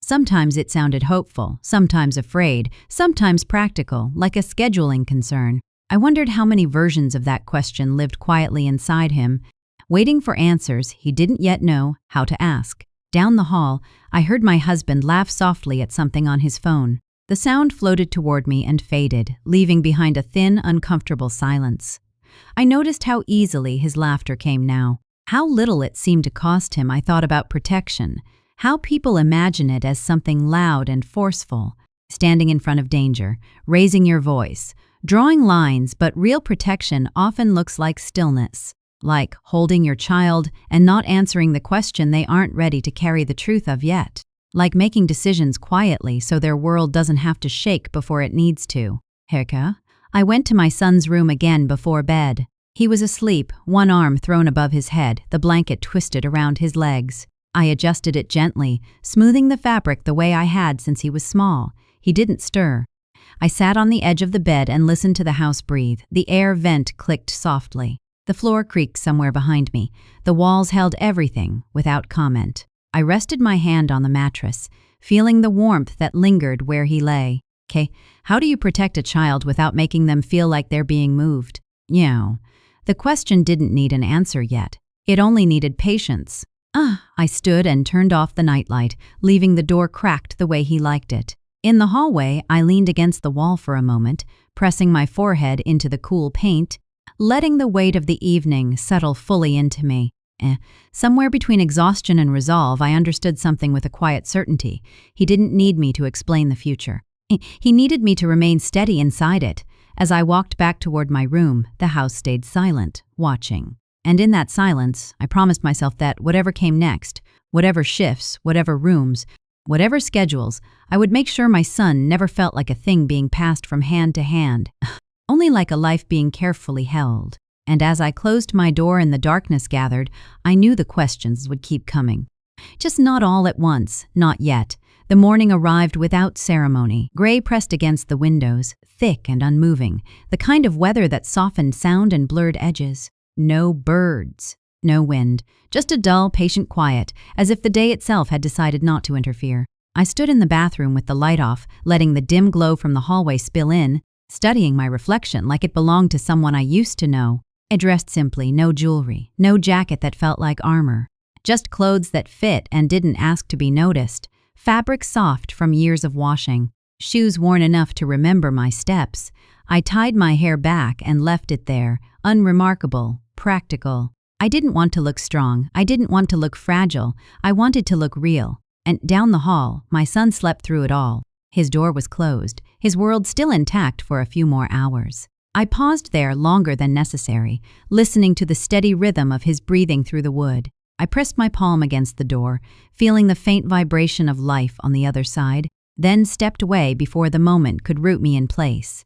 Sometimes it sounded hopeful, sometimes afraid, sometimes practical, like a scheduling concern. I wondered how many versions of that question lived quietly inside him, waiting for answers he didn't yet know how to ask. Down the hall, I heard my husband laugh softly at something on his phone. The sound floated toward me and faded, leaving behind a thin, uncomfortable silence. I noticed how easily his laughter came now. How little it seemed to cost him. I thought about protection. How people imagine it as something loud and forceful, standing in front of danger, raising your voice, drawing lines, but real protection often looks like stillness, like holding your child and not answering the question they aren't ready to carry the truth of yet, like making decisions quietly so their world doesn't have to shake before it needs to. Herka? I went to my son's room again before bed. He was asleep, one arm thrown above his head, the blanket twisted around his legs. I adjusted it gently, smoothing the fabric the way I had since he was small. He didn't stir. I sat on the edge of the bed and listened to the house breathe. The air vent clicked softly. The floor creaked somewhere behind me. The walls held everything, without comment. I rested my hand on the mattress, feeling the warmth that lingered where he lay. How do you protect a child without making them feel like they're being moved? The question didn't need an answer yet. It only needed patience. I stood and turned off the nightlight, leaving the door cracked the way he liked it. In the hallway, I leaned against the wall for a moment, pressing my forehead into the cool paint, letting the weight of the evening settle fully into me. Somewhere between exhaustion and resolve, I understood something with a quiet certainty. He didn't need me to explain the future. He needed me to remain steady inside it. As I walked back toward my room, the house stayed silent, watching. And in that silence, I promised myself that whatever came next, whatever shifts, whatever rooms, whatever schedules, I would make sure my son never felt like a thing being passed from hand to hand, only like a life being carefully held. And as I closed my door and the darkness gathered, I knew the questions would keep coming. Just not all at once, not yet. The morning arrived without ceremony. Gray pressed against the windows, thick and unmoving, the kind of weather that softened sound and blurred edges. No birds, no wind, just a dull, patient quiet, as if the day itself had decided not to interfere. I stood in the bathroom with the light off, letting the dim glow from the hallway spill in, studying my reflection like it belonged to someone I used to know. I dressed simply, no jewelry, no jacket that felt like armor, just clothes that fit and didn't ask to be noticed, fabric soft from years of washing, shoes worn enough to remember my steps. I tied my hair back and left it there, unremarkable, practical. I didn't want to look strong. I didn't want to look fragile. I wanted to look real. And down the hall, my son slept through it all. His door was closed, his world still intact for a few more hours. I paused there longer than necessary, listening to the steady rhythm of his breathing through the wood. I pressed my palm against the door, feeling the faint vibration of life on the other side, then stepped away before the moment could root me in place.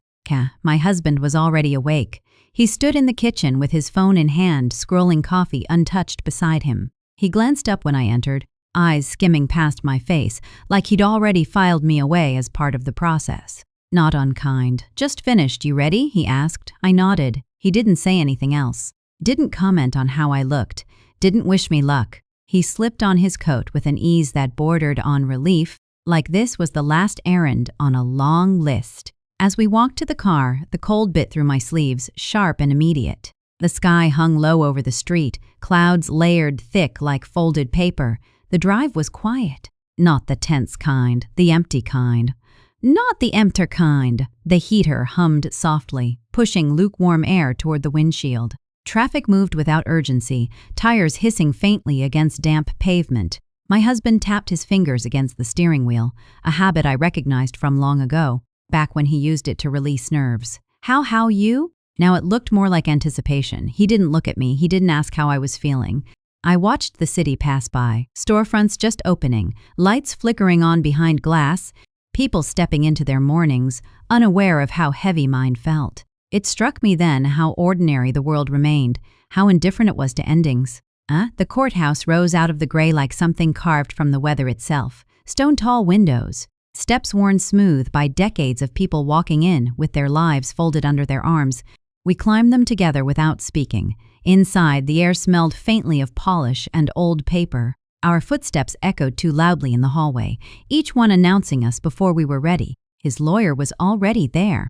My husband was already awake. He stood in the kitchen with his phone in hand, scrolling coffee untouched beside him. He glanced up when I entered, eyes skimming past my face, like he'd already filed me away as part of the process. Not unkind. "Just finished, you ready?" he asked. I nodded. He didn't say anything else. Didn't comment on how I looked. Didn't wish me luck. He slipped on his coat with an ease that bordered on relief, like this was the last errand on a long list. As we walked to the car, the cold bit through my sleeves, sharp and immediate. The sky hung low over the street, clouds layered thick like folded paper. The drive was quiet. Not the tense kind, the empty kind. Not the empty kind. The heater hummed softly, pushing lukewarm air toward the windshield. Traffic moved without urgency, tires hissing faintly against damp pavement. My husband tapped his fingers against the steering wheel, a habit I recognized from long ago, back when he used it to release nerves. How you? Now it looked more like anticipation. He didn't look at me, he didn't ask how I was feeling. I watched the city pass by, storefronts just opening, lights flickering on behind glass, people stepping into their mornings, unaware of how heavy mine felt. It struck me then how ordinary the world remained, how indifferent it was to endings. The courthouse rose out of the gray like something carved from the weather itself. Stone-tall windows, steps worn smooth by decades of people walking in with their lives folded under their arms. We climbed them together without speaking. Inside, the air smelled faintly of polish and old paper. Our footsteps echoed too loudly in the hallway, each one announcing us before we were ready. His lawyer was already there.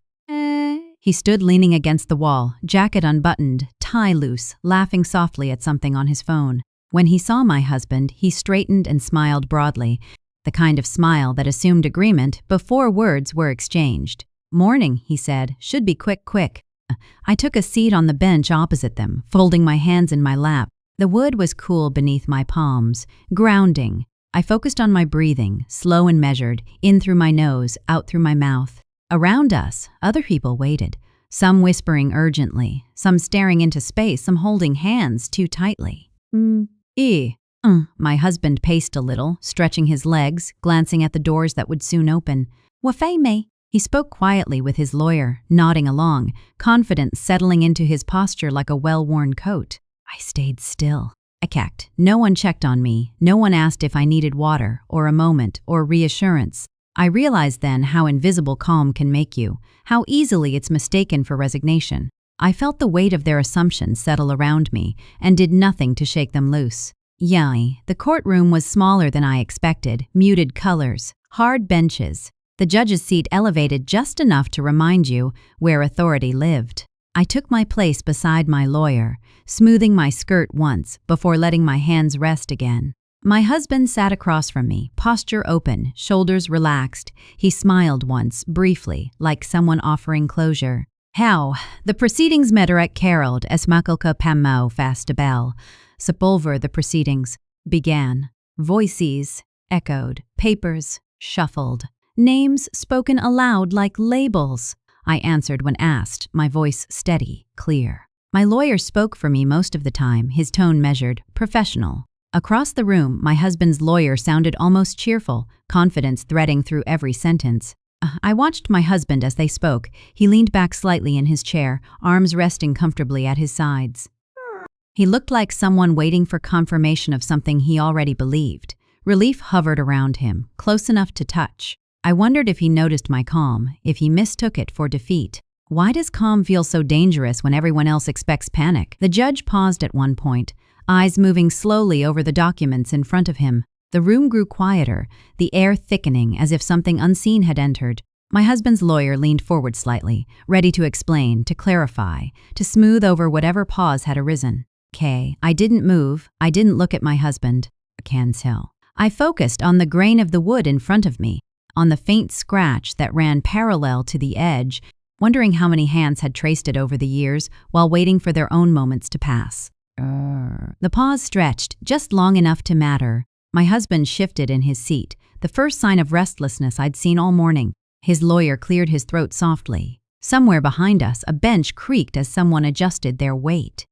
He stood leaning against the wall, jacket unbuttoned, tie loose, laughing softly at something on his phone. When he saw my husband, he straightened and smiled broadly, the kind of smile that assumed agreement before words were exchanged. "Morning," he said. "Should be quick." I took a seat on the bench opposite them, folding my hands in my lap. The wood was cool beneath my palms, grounding. I focused on my breathing, slow and measured, in through my nose, out through my mouth. Around us, other people waited, some whispering urgently, some staring into space, some holding hands too tightly. My husband paced a little, stretching his legs, glancing at the doors that would soon open. "Wafay me." He spoke quietly with his lawyer, nodding along, confidence settling into his posture like a well-worn coat. I stayed still. I cacked. No one checked on me. No one asked if I needed water, or a moment, or reassurance. I realized then how invisible calm can make you, how easily it's mistaken for resignation. I felt the weight of their assumptions settle around me, and did nothing to shake them loose. The courtroom was smaller than I expected, muted colors, hard benches. The judge's seat elevated just enough to remind you where authority lived. I took my place beside my lawyer, smoothing my skirt once before letting my hands rest again. My husband sat across from me, posture open, shoulders relaxed. He smiled once, briefly, like someone offering closure. "How? The proceedings Mederek Carrold Esmakelka Pamau Fastabel. Sepulver the proceedings began. Voices echoed, papers shuffled, names spoken aloud like labels. I answered when asked, my voice steady, clear. My lawyer spoke for me most of the time, his tone measured, professional. Across the room, my husband's lawyer sounded almost cheerful, confidence threading through every sentence. I watched my husband as they spoke. He leaned back slightly in his chair, arms resting comfortably at his sides. He looked like someone waiting for confirmation of something he already believed. Relief hovered around him, close enough to touch. I wondered if he noticed my calm, if he mistook it for defeat. Why does calm feel so dangerous when everyone else expects panic? The judge paused at one point, eyes moving slowly over the documents in front of him. The room grew quieter, the air thickening as if something unseen had entered. My husband's lawyer leaned forward slightly, ready to explain, to clarify, to smooth over whatever pause had arisen. I didn't move. I didn't look at my husband. Cancel. I focused on the grain of the wood in front of me, on the faint scratch that ran parallel to the edge, wondering how many hands had traced it over the years while waiting for their own moments to pass. The pause stretched, just long enough to matter. My husband shifted in his seat, the first sign of restlessness I'd seen all morning. His lawyer cleared his throat softly. Somewhere behind us, a bench creaked as someone adjusted their weight.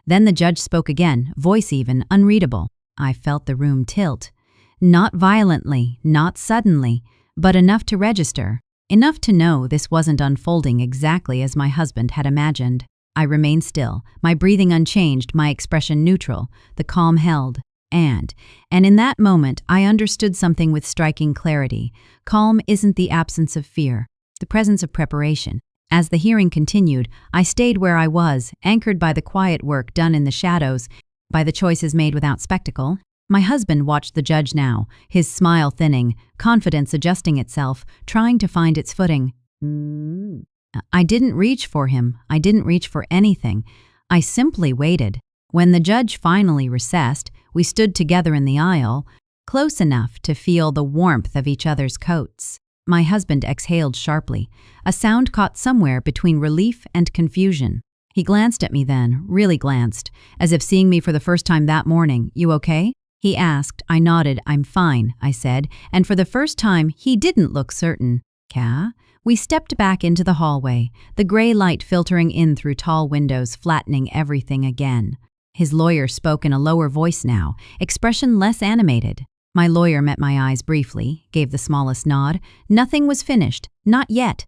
Then the judge spoke again, voice even, unreadable. I felt the room tilt. Not violently, not suddenly, but enough to register. Enough to know this wasn't unfolding exactly as my husband had imagined. I remained still, my breathing unchanged, my expression neutral, the calm held. And in that moment, I understood something with striking clarity. Calm isn't the absence of fear, the presence of preparation. As the hearing continued, I stayed where I was, anchored by the quiet work done in the shadows, by the choices made without spectacle. My husband watched the judge now, his smile thinning, confidence adjusting itself, trying to find its footing. I didn't reach for him. I didn't reach for anything. I simply waited. When the judge finally recessed, we stood together in the aisle, close enough to feel the warmth of each other's coats. My husband exhaled sharply, a sound caught somewhere between relief and confusion. He glanced at me then, really glanced, as if seeing me for the first time that morning. "You okay?" he asked. I nodded. "I'm fine," I said, and for the first time he didn't look certain. "Ka?" We stepped back into the hallway, the gray light filtering in through tall windows, flattening everything again. His lawyer spoke in a lower voice now, expression less animated. My lawyer met my eyes briefly, gave the smallest nod. Nothing was finished, not yet.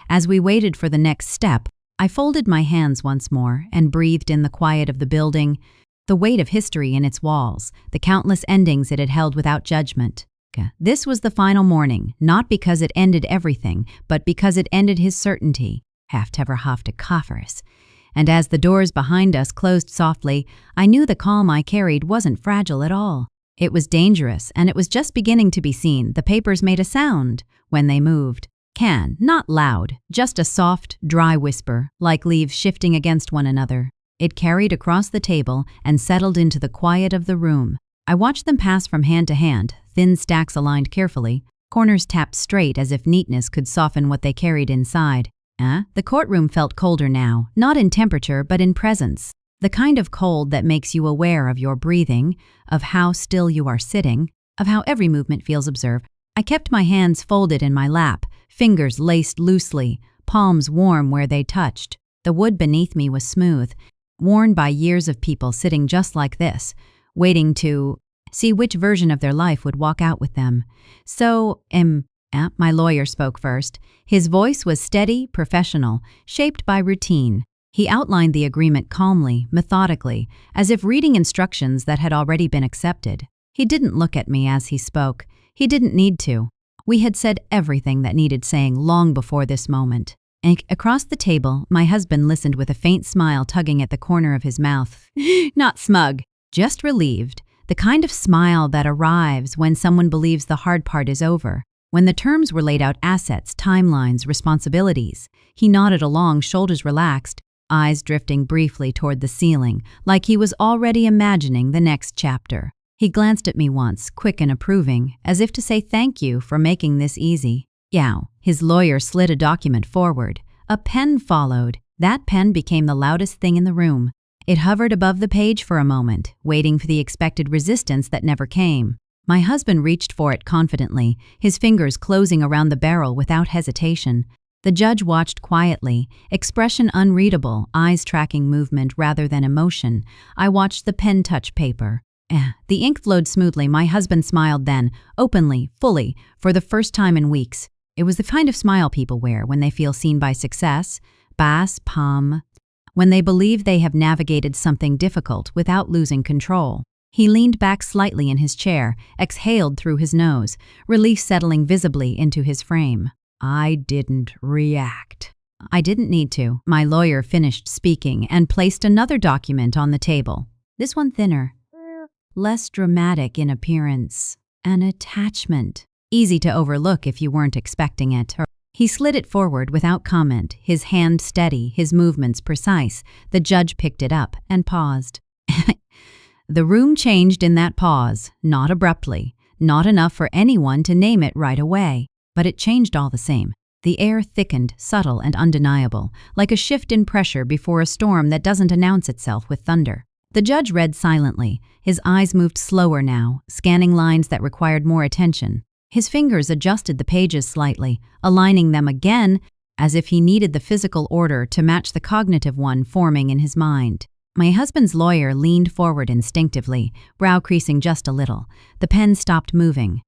As we waited for the next step, I folded my hands once more and breathed in the quiet of the building, the weight of history in its walls, the countless endings it had held without judgment. This was the final morning, not because it ended everything, but because it ended his certainty. Hafteverhafte Kaffers. And as the doors behind us closed softly, I knew the calm I carried wasn't fragile at all. It was dangerous, and it was just beginning to be seen. The papers made a sound when they moved. Not loud, just a soft, dry whisper, like leaves shifting against one another. It carried across the table and settled into the quiet of the room. I watched them pass from hand to hand, thin stacks aligned carefully, corners tapped straight as if neatness could soften what they carried inside. The courtroom felt colder now, not in temperature but in presence. The kind of cold that makes you aware of your breathing, of how still you are sitting, of how every movement feels observed. I kept my hands folded in my lap, fingers laced loosely, palms warm where they touched. The wood beneath me was smooth, worn by years of people sitting just like this, waiting to see which version of their life would walk out with them. So, my lawyer spoke first. His voice was steady, professional, shaped by routine. He outlined the agreement calmly, methodically, as if reading instructions that had already been accepted. He didn't look at me as he spoke. He didn't need to. We had said everything that needed saying long before this moment. And across the table, my husband listened with a faint smile tugging at the corner of his mouth. Not smug, just relieved. The kind of smile that arrives when someone believes the hard part is over. When the terms were laid out, assets, timelines, responsibilities, he nodded along, shoulders relaxed, eyes drifting briefly toward the ceiling, like he was already imagining the next chapter. He glanced at me once, quick and approving, as if to say thank you for making this easy. His lawyer slid a document forward. A pen followed. That pen became the loudest thing in the room. It hovered above the page for a moment, waiting for the expected resistance that never came. My husband reached for it confidently, his fingers closing around the barrel without hesitation. The judge watched quietly, expression unreadable, eyes tracking movement rather than emotion. I watched the pen touch paper. The ink flowed smoothly. My husband smiled then, openly, fully, for the first time in weeks. It was the kind of smile people wear when they feel seen by success, bas pam, when they believe they have navigated something difficult without losing control. He leaned back slightly in his chair, exhaled through his nose, relief settling visibly into his frame. I didn't react. I didn't need to. My lawyer finished speaking and placed another document on the table. This one thinner, less dramatic in appearance. An attachment. Easy to overlook if you weren't expecting it. He slid it forward without comment, his hand steady, his movements precise. The judge picked it up and paused. The room changed in that pause, not abruptly, not enough for anyone to name it right away. But it changed all the same. The air thickened, subtle and undeniable, like a shift in pressure before a storm that doesn't announce itself with thunder. The judge read silently. His eyes moved slower now, scanning lines that required more attention. His fingers adjusted the pages slightly, aligning them again, as if he needed the physical order to match the cognitive one forming in his mind. My husband's lawyer leaned forward instinctively, brow creasing just a little. The pen stopped moving.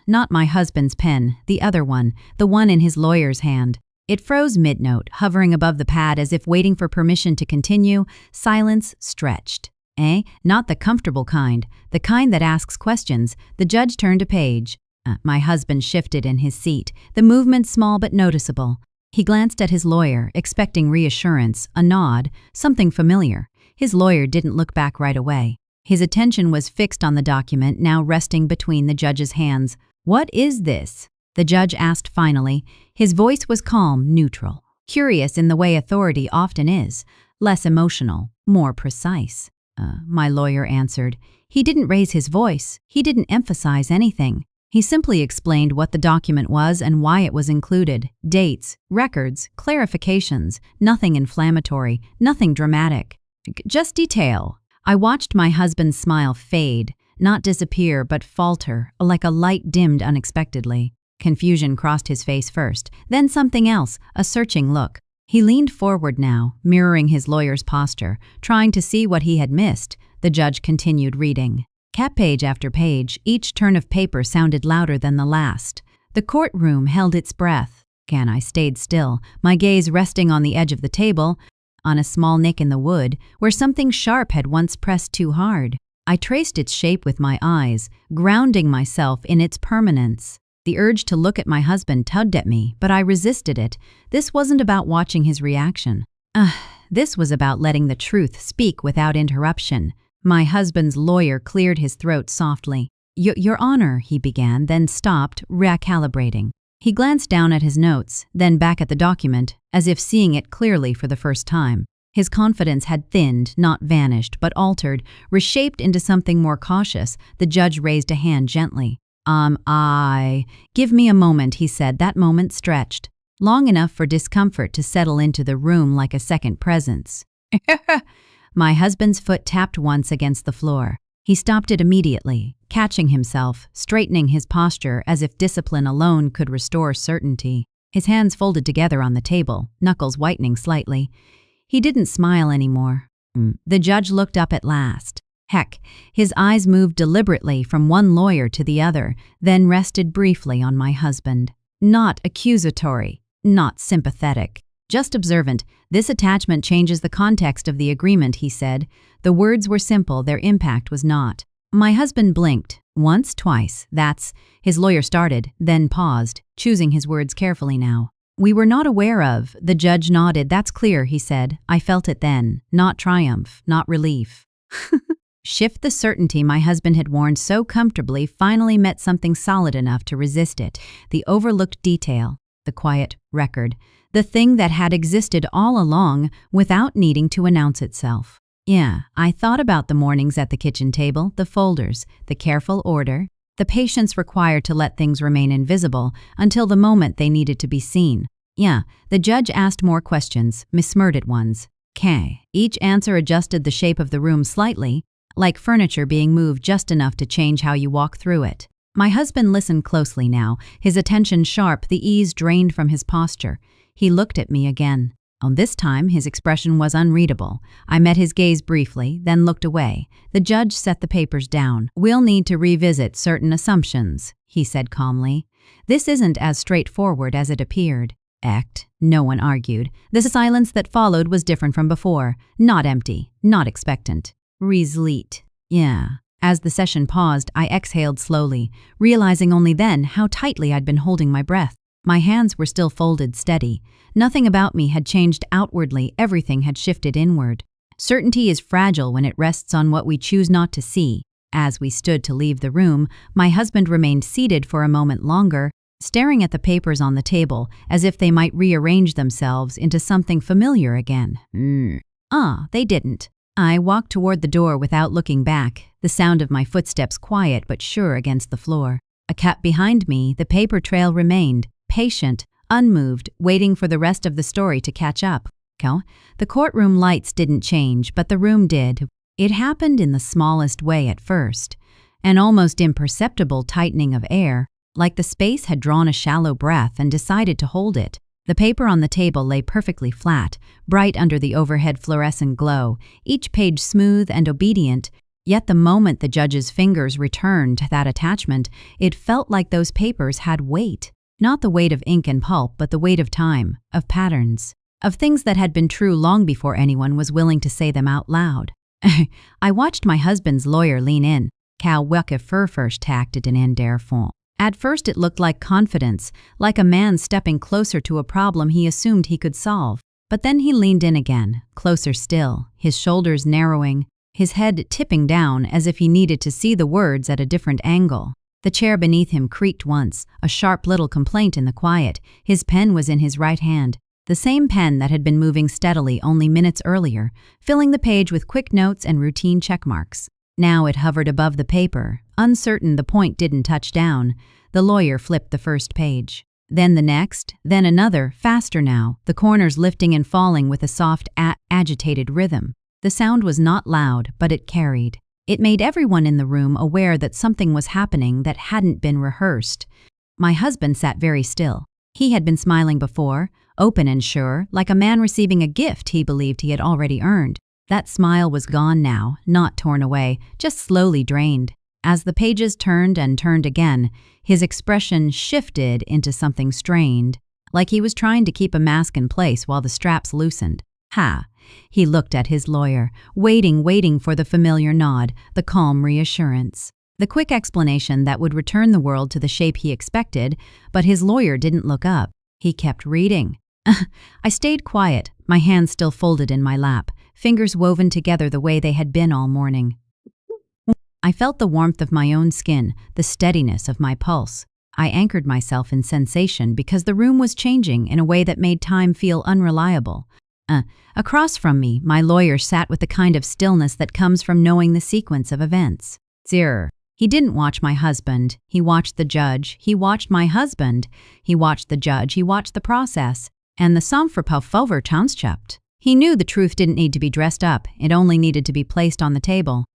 Not my husband's pen, the other one, the one in his lawyer's hand. It froze mid-note, hovering above the pad as if waiting for permission to continue. Silence stretched. Not the comfortable kind, the kind that asks questions. The judge turned a page. My husband shifted in his seat, the movement small but noticeable. He glanced at his lawyer, expecting reassurance, a nod, something familiar. His lawyer didn't look back right away. His attention was fixed on the document now resting between the judge's hands. What is this? The judge asked finally. His voice was calm, neutral, curious in the way authority often is, less emotional, more precise. My lawyer answered. He didn't raise his voice. He didn't emphasize anything. He simply explained what the document was and why it was included. Dates, records, clarifications, nothing inflammatory, nothing dramatic. Just detail. I watched my husband's smile fade, not disappear but falter, like a light dimmed unexpectedly. Confusion crossed his face first, then something else, a searching look. He leaned forward now, mirroring his lawyer's posture, trying to see what he had missed. The judge continued reading. Kept page after page, each turn of paper sounded louder than the last. The courtroom held its breath. I stayed still, my gaze resting on the edge of the table, on a small nick in the wood where something sharp had once pressed too hard. I traced its shape with my eyes, grounding myself in its permanence. The urge to look at my husband tugged at me, but I resisted it. This wasn't about watching his reaction. This was about letting the truth speak without interruption. My husband's lawyer cleared his throat softly. Your Honor, he began, then stopped, recalibrating. He glanced down at his notes, then back at the document, as if seeing it clearly for the first time. His confidence had thinned, not vanished, but altered, reshaped into something more cautious. The judge raised a hand gently. Give me a moment, he said. That moment stretched, long enough for discomfort to settle into the room like a second presence. My husband's foot tapped once against the floor. He stopped it immediately, catching himself, straightening his posture as if discipline alone could restore certainty. His hands folded together on the table, knuckles whitening slightly. He didn't smile anymore. The judge looked up at last. His eyes moved deliberately from one lawyer to the other, then rested briefly on my husband. Not accusatory, not sympathetic, just observant. This attachment changes the context of the agreement, he said. The words were simple, their impact was not. My husband blinked. Once, twice. His lawyer started, then paused, choosing his words carefully now. We were not aware of. The judge nodded. That's clear, he said. I felt it then. Not triumph, not relief. Shift the certainty my husband had worn so comfortably finally met something solid enough to resist it. The overlooked detail, the quiet record, the thing that had existed all along without needing to announce itself. I thought about the mornings at the kitchen table, the folders, the careful order, the patience required to let things remain invisible until the moment they needed to be seen. The judge asked more questions, mismurted ones. Each answer adjusted the shape of the room slightly, like furniture being moved just enough to change how you walk through it. My husband listened closely now, his attention sharp, the ease drained from his posture. He looked at me again. This time, his expression was unreadable. I met his gaze briefly, then looked away. The judge set the papers down. We'll need to revisit certain assumptions, he said calmly. This isn't as straightforward as it appeared. No one argued. The silence that followed was different from before. Not empty, not expectant. Resleet. As the session paused, I exhaled slowly, realizing only then how tightly I'd been holding my breath. My hands were still folded steady. Nothing about me had changed outwardly, everything had shifted inward. Certainty is fragile when it rests on what we choose not to see. As we stood to leave the room, my husband remained seated for a moment longer, staring at the papers on the table as if they might rearrange themselves into something familiar again. They didn't. I walked toward the door without looking back, the sound of my footsteps quiet but sure against the floor. A cat behind me, the paper trail remained, patient, unmoved, waiting for the rest of the story to catch up. The courtroom lights didn't change, but the room did. It happened in the smallest way at first, an almost imperceptible tightening of air, like the space had drawn a shallow breath and decided to hold it. The paper on the table lay perfectly flat, bright under the overhead fluorescent glow, each page smooth and obedient, yet the moment the judge's fingers returned to that attachment, it felt like those papers had weight. Not the weight of ink and pulp, but the weight of time, of patterns, of things that had been true long before anyone was willing to say them out loud. I watched my husband's lawyer lean in. Welke first taktet in derfond. At first it looked like confidence, like a man stepping closer to a problem he assumed he could solve. But then he leaned in again, closer still, his shoulders narrowing, his head tipping down as if he needed to see the words at a different angle. The chair beneath him creaked once, a sharp little complaint in the quiet. His pen was in his right hand, the same pen that had been moving steadily only minutes earlier, filling the page with quick notes and routine checkmarks. Now it hovered above the paper, uncertain the point didn't touch down. The lawyer flipped the first page. Then the next, then another, faster now, the corners lifting and falling with a soft, agitated rhythm. The sound was not loud, but it carried. It made everyone in the room aware that something was happening that hadn't been rehearsed. My husband sat very still. He had been smiling before, open and sure, like a man receiving a gift he believed he had already earned. That smile was gone now, not torn away, just slowly drained. As the pages turned and turned again, his expression shifted into something strained, like he was trying to keep a mask in place while the straps loosened. Ha! He looked at his lawyer, waiting for the familiar nod, the calm reassurance. The quick explanation that would return the world to the shape he expected, but his lawyer didn't look up. He kept reading. I stayed quiet, my hands still folded in my lap, fingers woven together the way they had been all morning. I felt the warmth of my own skin, the steadiness of my pulse. I anchored myself in sensation because the room was changing in a way that made time feel unreliable. Across from me, my lawyer sat with the kind of stillness that comes from knowing the sequence of events. Zero. He didn't watch my husband. He watched the judge. He watched my husband. He watched the judge. He watched the process. And the Samförpåfövertransköpt. He knew the truth didn't need to be dressed up. It only needed to be placed on the table.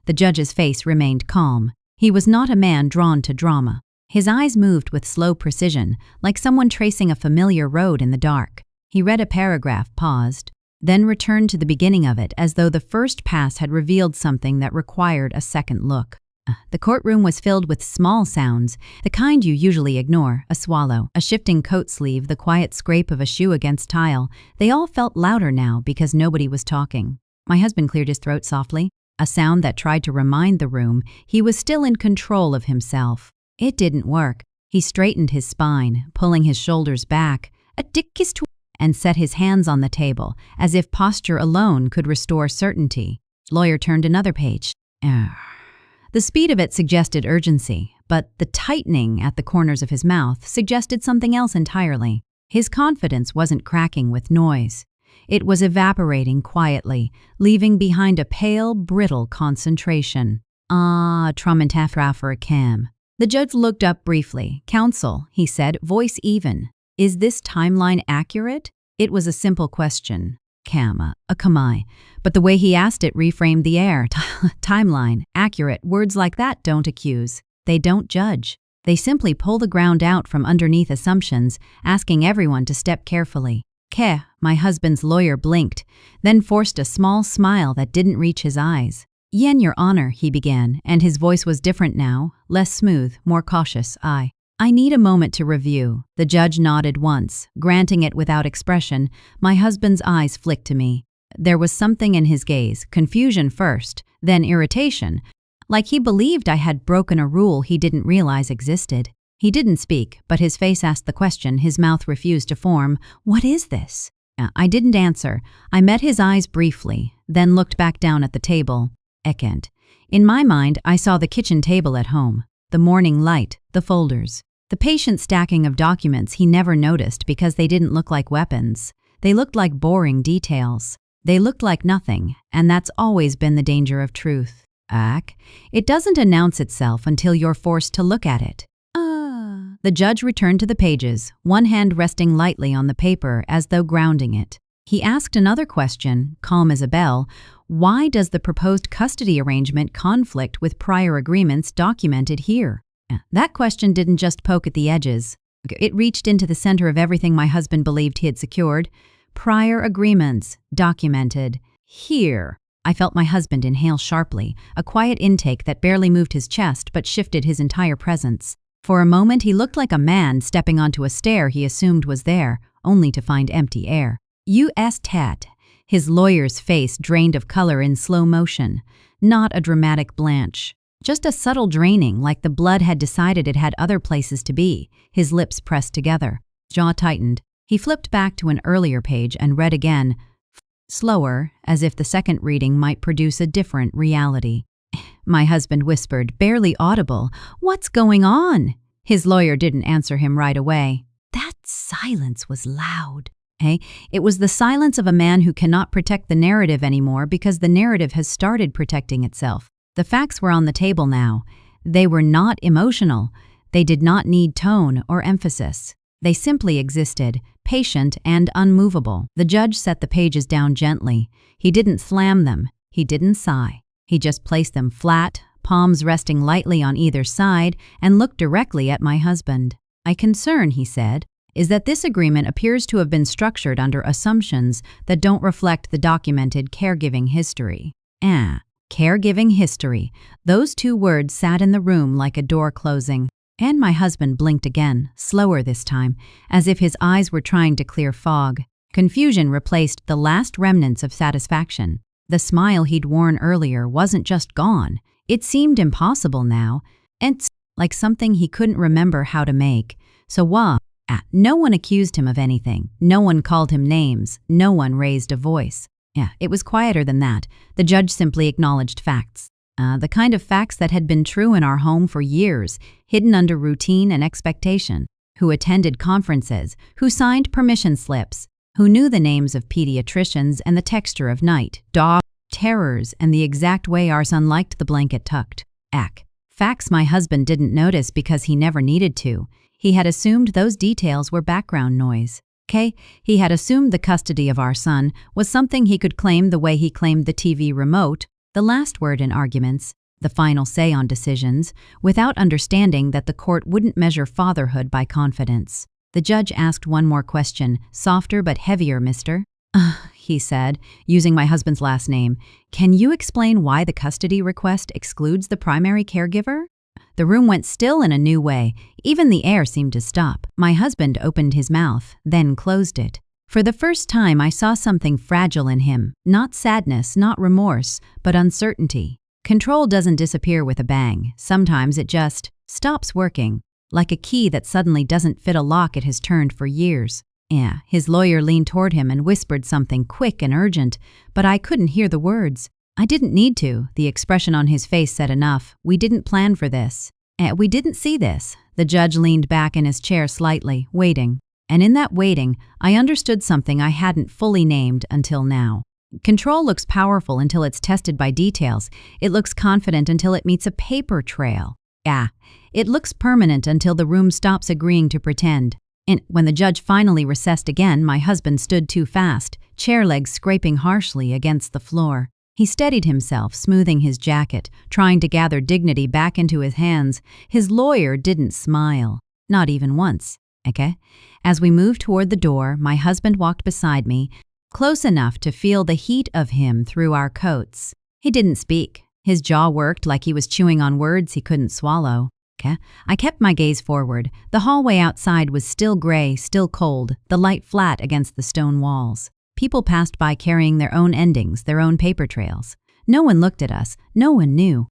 The judge's face remained calm. He was not a man drawn to drama. His eyes moved with slow precision, like someone tracing a familiar road in the dark. He read a paragraph, paused, then returned to the beginning of it as though the first pass had revealed something that required a second look. The courtroom was filled with small sounds, the kind you usually ignore, a swallow, a shifting coat sleeve, the quiet scrape of a shoe against tile. They all felt louder now because nobody was talking. My husband cleared his throat softly, a sound that tried to remind the room he was still in control of himself. It didn't work. He straightened his spine, pulling his shoulders back, and set his hands on the table, as if posture alone could restore certainty. Lawyer turned another page. The speed of it suggested urgency, but the tightening at the corners of his mouth suggested something else entirely. His confidence wasn't cracking with noise. It was evaporating quietly, leaving behind a pale, brittle concentration. Cam. The judge looked up briefly. Counsel, he said, voice even. Is this timeline accurate? It was a simple question. Kamai. But the way he asked it reframed the air. Timeline, accurate, words like that don't accuse. They don't judge. They simply pull the ground out from underneath assumptions, asking everyone to step carefully. My husband's lawyer blinked, then forced a small smile that didn't reach his eyes. Yen, Your Honor, he began, and his voice was different now, less smooth, more cautious. I need a moment to review. The judge nodded once, granting it without expression. My husband's eyes flicked to me. There was something in his gaze, confusion first, then irritation, like he believed I had broken a rule he didn't realize existed. He didn't speak, but his face asked the question, his mouth refused to form. What is this? I didn't answer. I met his eyes briefly, then looked back down at the table. Ekent. In my mind, I saw the kitchen table at home, the morning light, the folders, the patient stacking of documents he never noticed because they didn't look like weapons. They looked like boring details. They looked like nothing, and that's always been the danger of truth. It doesn't announce itself until you're forced to look at it. The judge returned to the pages, one hand resting lightly on the paper as though grounding it. He asked another question, calm as a bell. Why does the proposed custody arrangement conflict with prior agreements documented here? That question didn't just poke at the edges. It reached into the center of everything my husband believed he had secured. Prior agreements, documented. Here. I felt my husband inhale sharply, a quiet intake that barely moved his chest but shifted his entire presence. For a moment he looked like a man stepping onto a stair he assumed was there, only to find empty air. U.S. Tat. His lawyer's face drained of color in slow motion, not a dramatic blanch. Just a subtle draining, like the blood had decided it had other places to be. His lips pressed together. Jaw tightened. He flipped back to an earlier page and read again, slower, as if the second reading might produce a different reality. My husband whispered, barely audible. "What's going on?" His lawyer didn't answer him right away. That silence was loud. Hey, it was the silence of a man who cannot protect the narrative anymore because the narrative has started protecting itself. The facts were on the table now. They were not emotional. They did not need tone or emphasis. They simply existed, patient and unmovable. The judge set the pages down gently. He didn't slam them. He didn't sigh. He just placed them flat, palms resting lightly on either side, and looked directly at my husband. "My concern," he said, "is that this agreement appears to have been structured under assumptions that don't reflect the documented caregiving history." Caregiving history. Those two words sat in the room like a door closing. And my husband blinked again, slower this time, as if his eyes were trying to clear fog. Confusion replaced the last remnants of satisfaction. The smile he'd worn earlier wasn't just gone. It seemed impossible now, and like something he couldn't remember how to make. No one accused him of anything. No one called him names. No one raised a voice. It was quieter than that. The judge simply acknowledged facts. The kind of facts that had been true in our home for years, hidden under routine and expectation. Who attended conferences, who signed permission slips, who knew the names of pediatricians and the texture of night, dog terrors, and the exact way our son liked the blanket tucked. Facts my husband didn't notice because he never needed to. He had assumed those details were background noise. He had assumed the custody of our son was something he could claim the way he claimed the TV remote, the last word in arguments, the final say on decisions, without understanding that the court wouldn't measure fatherhood by confidence. The judge asked one more question, softer but heavier, "Mister?" He said, using my husband's last name. "Can you explain why the custody request excludes the primary caregiver?" The room went still in a new way. Even the air seemed to stop. My husband opened his mouth, then closed it. For the first time, I saw something fragile in him. Not sadness, not remorse, but uncertainty. Control doesn't disappear with a bang. Sometimes it just stops working, like a key that suddenly doesn't fit a lock it has turned for years. His lawyer leaned toward him and whispered something quick and urgent, but I couldn't hear the words. I didn't need to. The expression on his face said enough. We didn't plan for this. We didn't see this. The judge leaned back in his chair slightly, waiting. And in that waiting, I understood something I hadn't fully named until now. Control looks powerful until it's tested by details. It looks confident until it meets a paper trail. It looks permanent until the room stops agreeing to pretend. And when the judge finally recessed again, my husband stood too fast, chair legs scraping harshly against the floor. He steadied himself, smoothing his jacket, trying to gather dignity back into his hands. His lawyer didn't smile, not even once. As we moved toward the door, my husband walked beside me, close enough to feel the heat of him through our coats. He didn't speak. His jaw worked like he was chewing on words he couldn't swallow. I kept my gaze forward. The hallway outside was still gray, still cold, the light flat against the stone walls. People passed by carrying their own endings, their own paper trails. No one looked at us. No one knew.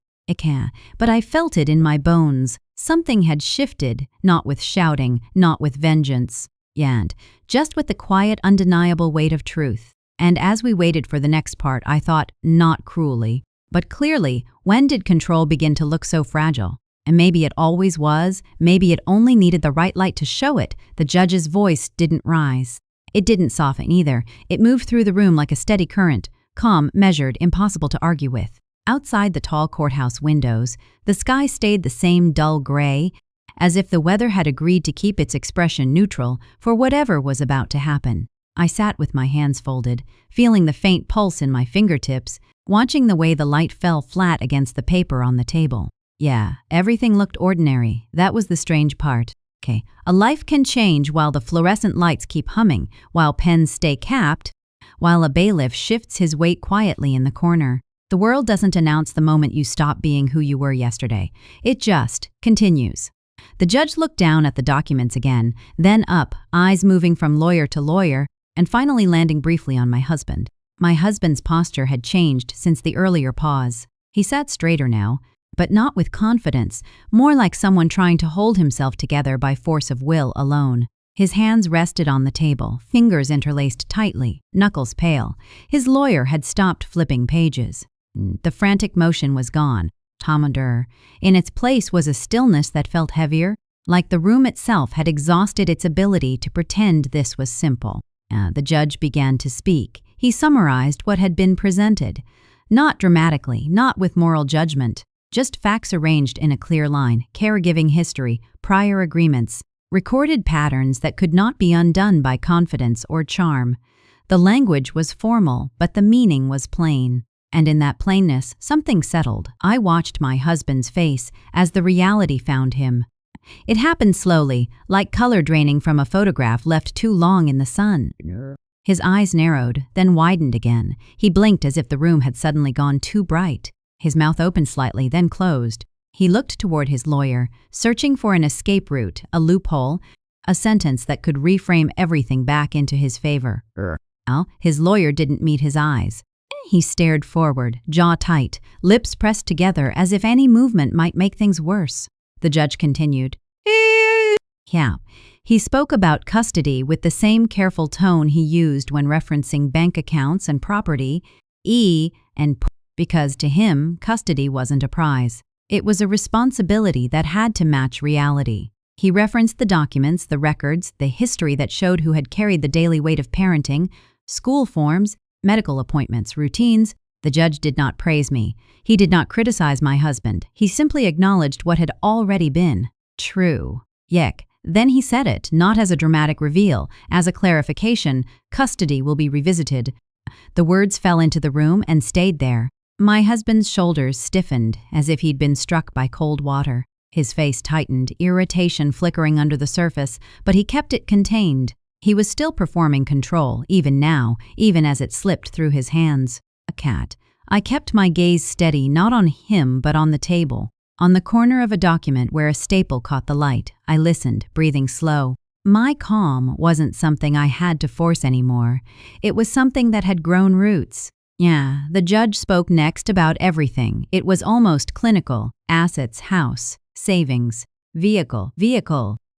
But I felt it in my bones. Something had shifted, not with shouting, not with vengeance, and just with the quiet, undeniable weight of truth. And as we waited for the next part, I thought, not cruelly, but clearly, when did control begin to look so fragile? And maybe it always was. Maybe it only needed the right light to show it. The judge's voice didn't rise. It didn't soften either. It moved through the room like a steady current, calm, measured, impossible to argue with. Outside the tall courthouse windows, the sky stayed the same dull gray, as if the weather had agreed to keep its expression neutral for whatever was about to happen. I sat with my hands folded, feeling the faint pulse in my fingertips, watching the way the light fell flat against the paper on the table. Everything looked ordinary. That was the strange part. A life can change while the fluorescent lights keep humming, while pens stay capped, while a bailiff shifts his weight quietly in the corner. The world doesn't announce the moment you stop being who you were yesterday. It just continues. The judge looked down at the documents again, then up, eyes moving from lawyer to lawyer, and finally landing briefly on my husband. My husband's posture had changed since the earlier pause. He sat straighter now, but not with confidence, more like someone trying to hold himself together by force of will alone. His hands rested on the table, fingers interlaced tightly, knuckles pale. His lawyer had stopped flipping pages. The frantic motion was gone. Tomadur. In its place was a stillness that felt heavier, like the room itself had exhausted its ability to pretend this was simple. The judge began to speak. He summarized what had been presented. Not dramatically, not with moral judgment, just facts arranged in a clear line, caregiving history, prior agreements, recorded patterns that could not be undone by confidence or charm. The language was formal, but the meaning was plain. And in that plainness, something settled. I watched my husband's face as the reality found him. It happened slowly, like color draining from a photograph left too long in the sun. His eyes narrowed, then widened again. He blinked as if the room had suddenly gone too bright. His mouth opened slightly, then closed. He looked toward his lawyer, searching for an escape route, a loophole, a sentence that could reframe everything back into his favor. Now, his lawyer didn't meet his eyes. He stared forward, jaw tight, lips pressed together as if any movement might make things worse. The judge continued. Yeah. He spoke about custody with the same careful tone he used when referencing bank accounts and property, because to him, custody wasn't a prize. It was a responsibility that had to match reality. He referenced the documents, the records, the history that showed who had carried the daily weight of parenting, school forms, medical appointments, routines. The judge did not praise me. He did not criticize my husband. He simply acknowledged what had already been true. Yek. Then he said it, not as a dramatic reveal, as a clarification. Custody will be revisited. The words fell into the room and stayed there. My husband's shoulders stiffened, as if he'd been struck by cold water. His face tightened, irritation flickering under the surface, but he kept it contained. He was still performing control, even now, even as it slipped through his hands. A cat. I kept my gaze steady, not on him, but on the table. On the corner of a document where a staple caught the light, I listened, breathing slow. My calm wasn't something I had to force anymore. It was something that had grown roots. Yeah, the judge spoke next about everything. It was almost clinical. Assets, house, savings, vehicle.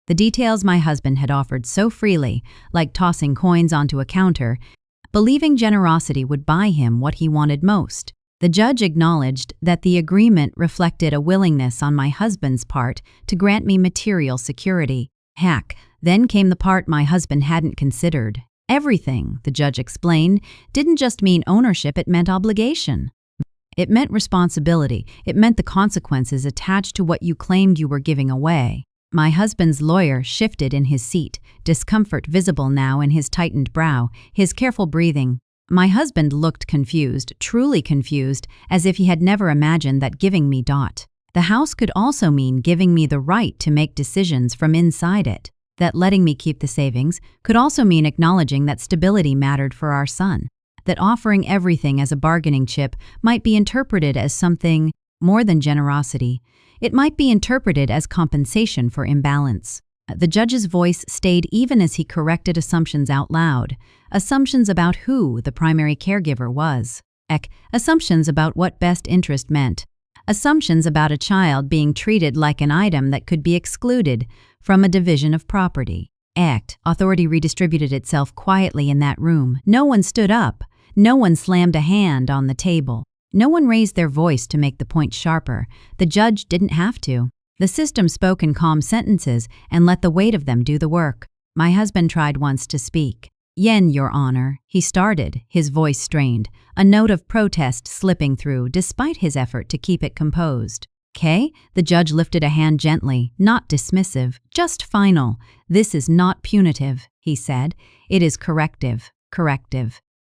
The details my husband had offered so freely, like tossing coins onto a counter, believing generosity would buy him what he wanted most. The judge acknowledged that the agreement reflected a willingness on my husband's part to grant me material security. Heck, then came the part my husband hadn't considered. Everything, the judge explained, didn't just mean ownership, it meant obligation. It meant responsibility. It meant the consequences attached to what you claimed you were giving away. My husband's lawyer shifted in his seat, discomfort visible now in his tightened brow, his careful breathing. My husband looked confused, truly confused, as if he had never imagined that giving me the house could also mean giving me the right to make decisions from inside it. That letting me keep the savings could also mean acknowledging that stability mattered for our son. That offering everything as a bargaining chip might be interpreted as something more than generosity. It might be interpreted as compensation for imbalance. The judge's voice stayed even as he corrected assumptions out loud. Assumptions about who the primary caregiver was. Assumptions about what best interest meant. Assumptions about a child being treated like an item that could be excluded from a division of property. Authority redistributed itself quietly in that room. No one stood up. No one slammed a hand on the table. No one raised their voice to make the point sharper. The judge didn't have to. The system spoke in calm sentences and let the weight of them do the work. My husband tried once to speak. Yen, Your Honor, he started, his voice strained, a note of protest slipping through despite his effort to keep it composed. "'Kay?" The judge lifted a hand gently, not dismissive, just final. "This is not punitive," he said. "It is corrective.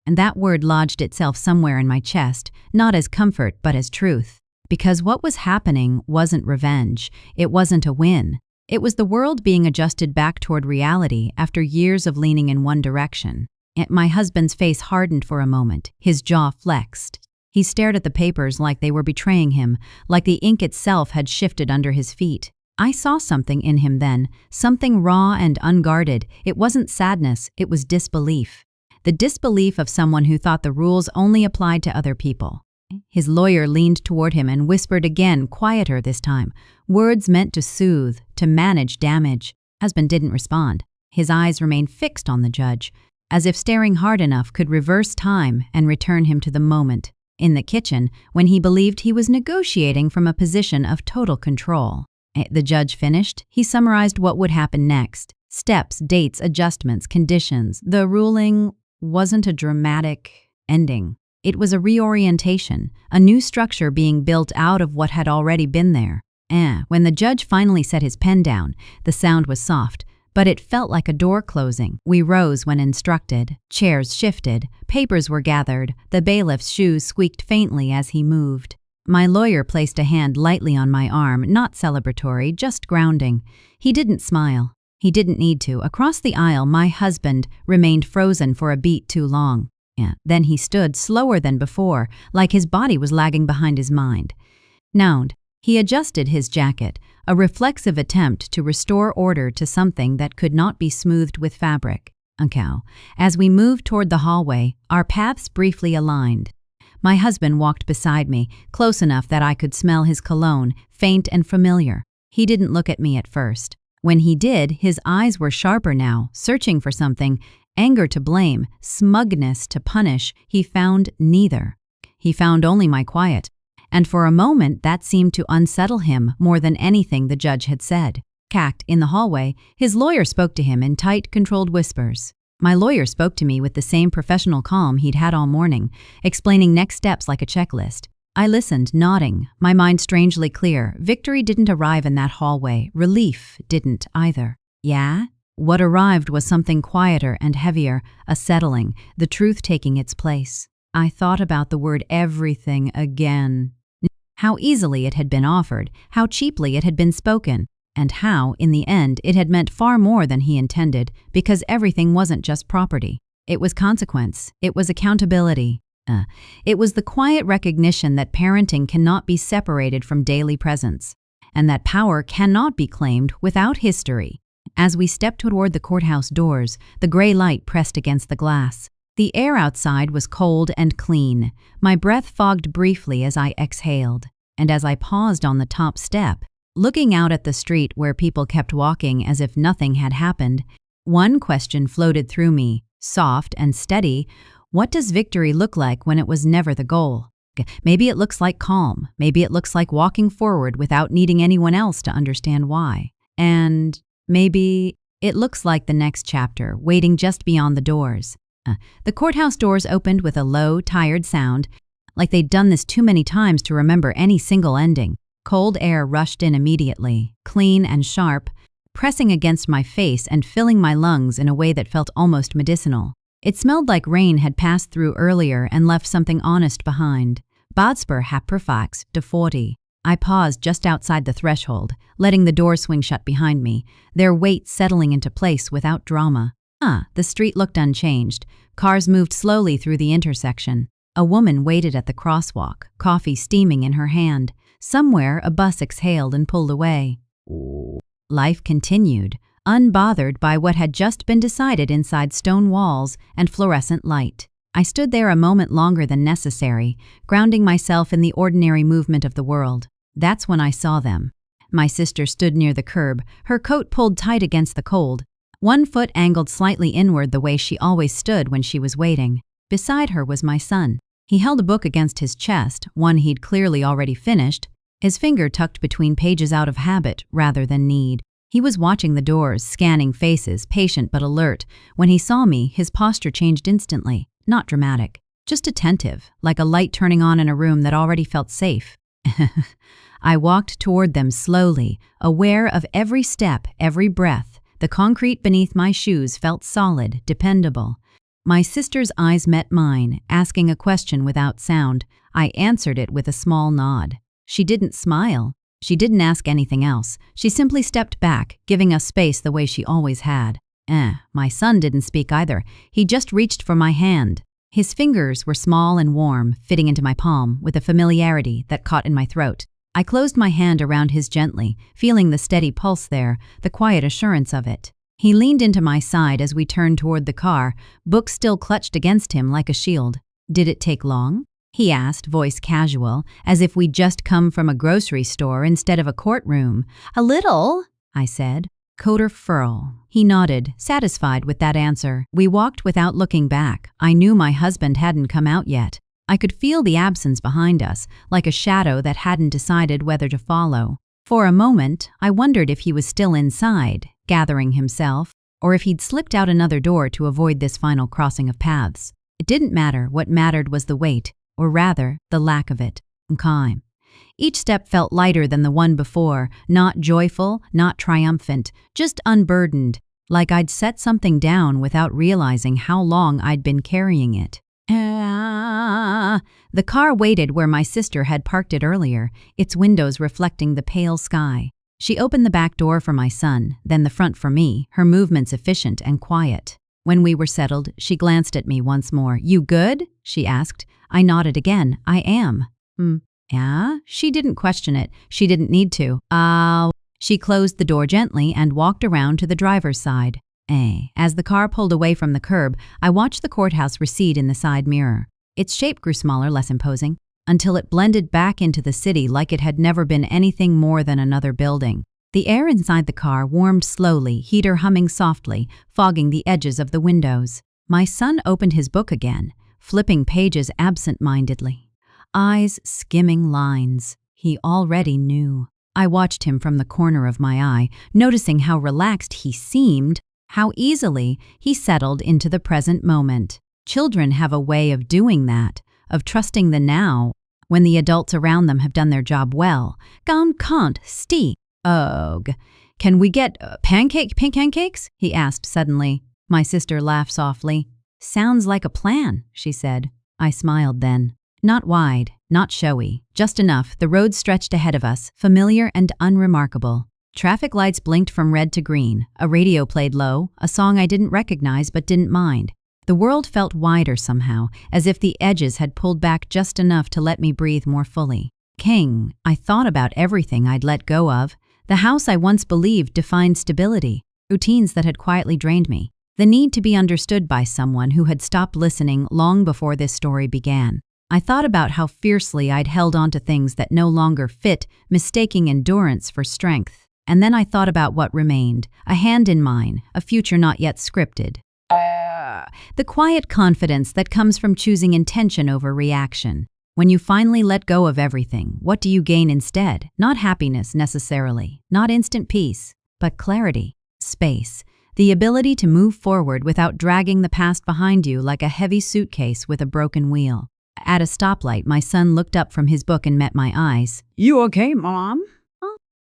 And that word lodged itself somewhere in my chest, not as comfort but as truth. Because what was happening wasn't revenge. It wasn't a win. It was the world being adjusted back toward reality after years of leaning in one direction. My husband's face hardened for a moment, his jaw flexed. He stared at the papers like they were betraying him, like the ink itself had shifted under his feet. I saw something in him then, something raw and unguarded. It wasn't sadness, it was disbelief. The disbelief of someone who thought the rules only applied to other people. His lawyer leaned toward him and whispered again, quieter this time, words meant to soothe, to manage damage. Husband didn't respond. His eyes remained fixed on the judge, as if staring hard enough could reverse time and return him to the moment. in the kitchen when he believed he was negotiating from a position of total control. The judge finished. He summarized what would happen next. Steps, dates, adjustments, conditions. The ruling wasn't a dramatic ending. It was a reorientation, a new structure being built out of what had already been there. When the judge finally set his pen down, the sound was soft, but it felt like a door closing. We rose when instructed. Chairs shifted. Papers were gathered. The bailiff's shoes squeaked faintly as he moved. My lawyer placed a hand lightly on my arm, not celebratory, just grounding. He didn't smile. He didn't need to. Across the aisle, my husband remained frozen for a beat too long. Then he stood, slower than before, like his body was lagging behind his mind. Nound. He adjusted his jacket, a reflexive attempt to restore order to something that could not be smoothed with fabric. As we moved toward the hallway, our paths briefly aligned. My husband walked beside me, close enough that I could smell his cologne, faint and familiar. He didn't look at me at first. When he did, his eyes were sharper now, searching for something. Anger to blame, smugness to punish. He found neither. He found only my quiet. And for a moment that seemed to unsettle him more than anything the judge had said. In the hallway, his lawyer spoke to him in tight, controlled whispers. My lawyer spoke to me with the same professional calm he'd had all morning, explaining next steps like a checklist. I listened, nodding, my mind strangely clear. Victory didn't arrive in that hallway. Relief didn't either. What arrived was something quieter and heavier, a settling, the truth taking its place. I thought about the word everything again. How easily it had been offered, how cheaply it had been spoken, and how, in the end, it had meant far more than he intended, because everything wasn't just property. It was consequence. It was accountability. It was the quiet recognition that parenting cannot be separated from daily presence, and that power cannot be claimed without history. As we stepped toward the courthouse doors, the gray light pressed against the glass. The air outside was cold and clean. My breath fogged briefly as I exhaled, and as I paused on the top step, looking out at the street where people kept walking as if nothing had happened, one question floated through me, soft and steady. What does victory look like when it was never the goal? Maybe it looks like calm. Maybe it looks like walking forward without needing anyone else to understand why. And maybe it looks like the next chapter, waiting just beyond the doors. The courthouse doors opened with a low, tired sound, like they'd done this too many times to remember any single ending. Cold air rushed in immediately, clean and sharp, pressing against my face and filling my lungs in a way that felt almost medicinal. It smelled like rain had passed through earlier and left something honest behind. Badspur haprofax de 40. I paused just outside the threshold, letting the door swing shut behind me, their weight settling into place without drama. The street looked unchanged. Cars moved slowly through the intersection. A woman waited at the crosswalk, coffee steaming in her hand. Somewhere, a bus exhaled and pulled away. Life continued, unbothered by what had just been decided inside stone walls and fluorescent light. I stood there a moment longer than necessary, grounding myself in the ordinary movement of the world. That's when I saw them. My sister stood near the curb, her coat pulled tight against the cold. One foot angled slightly inward the way she always stood when she was waiting. Beside her was my son. He held a book against his chest, one he'd clearly already finished, his finger tucked between pages out of habit rather than need. He was watching the doors, scanning faces, patient but alert. When he saw me, his posture changed instantly. Not dramatic, just attentive, like a light turning on in a room that already felt safe. I walked toward them slowly, aware of every step, every breath. The concrete beneath my shoes felt solid, dependable. My sister's eyes met mine, asking a question without sound. I answered it with a small nod. She didn't smile. She didn't ask anything else. She simply stepped back, giving us space the way she always had. My son didn't speak either. He just reached for my hand. His fingers were small and warm, fitting into my palm with a familiarity that caught in my throat. I closed my hand around his gently, feeling the steady pulse there, the quiet assurance of it. He leaned into my side as we turned toward the car, book still clutched against him like a shield. "Did it take long?" he asked, voice casual, as if we'd just come from a grocery store instead of a courtroom. "A little," I said. "Coder furl." He nodded, satisfied with that answer. We walked without looking back. I knew my husband hadn't come out yet. I could feel the absence behind us, like a shadow that hadn't decided whether to follow. For a moment, I wondered if he was still inside, gathering himself, or if he'd slipped out another door to avoid this final crossing of paths. It didn't matter. What mattered was the weight, or rather, the lack of it. Calm. Each step felt lighter than the one before, not joyful, not triumphant, just unburdened, like I'd set something down without realizing how long I'd been carrying it. The car waited where my sister had parked it earlier, its windows reflecting the pale sky. She opened the back door for my son, then the front for me, her movements efficient and quiet. When we were settled, she glanced at me once more. "You good?" she asked. I nodded again. "I am." Yeah? She didn't question it. She didn't need to. She closed the door gently and walked around to the driver's side. As the car pulled away from the curb, I watched the courthouse recede in the side mirror. Its shape grew smaller, less imposing, until it blended back into the city like it had never been anything more than another building. The air inside the car warmed slowly, heater humming softly, fogging the edges of the windows. My son opened his book again, flipping pages absent-mindedly. Eyes skimming lines. He already knew. I watched him from the corner of my eye, noticing how relaxed he seemed, how easily he settled into the present moment. Children have a way of doing that, of trusting the now, when the adults around them have done their job well. Can't, Steve. Ugh. Can we get pancakes? He asked suddenly. My sister laughed softly. Sounds like a plan, she said. I smiled then. Not wide, not showy, just enough. The road stretched ahead of us, familiar and unremarkable. Traffic lights blinked from red to green. A radio played low, a song I didn't recognize but didn't mind. The world felt wider somehow, as if the edges had pulled back just enough to let me breathe more fully. King, I thought about everything I'd let go of. The house I once believed defined stability, routines that had quietly drained me, the need to be understood by someone who had stopped listening long before this story began. I thought about how fiercely I'd held on to things that no longer fit, mistaking endurance for strength. And then I thought about what remained, a hand in mine, a future not yet scripted. The quiet confidence that comes from choosing intention over reaction. When you finally let go of everything, what do you gain instead? Not happiness necessarily, not instant peace, but clarity, space, the ability to move forward without dragging the past behind you like a heavy suitcase with a broken wheel. At a stoplight, my son looked up from his book and met my eyes. "You okay, Mom?"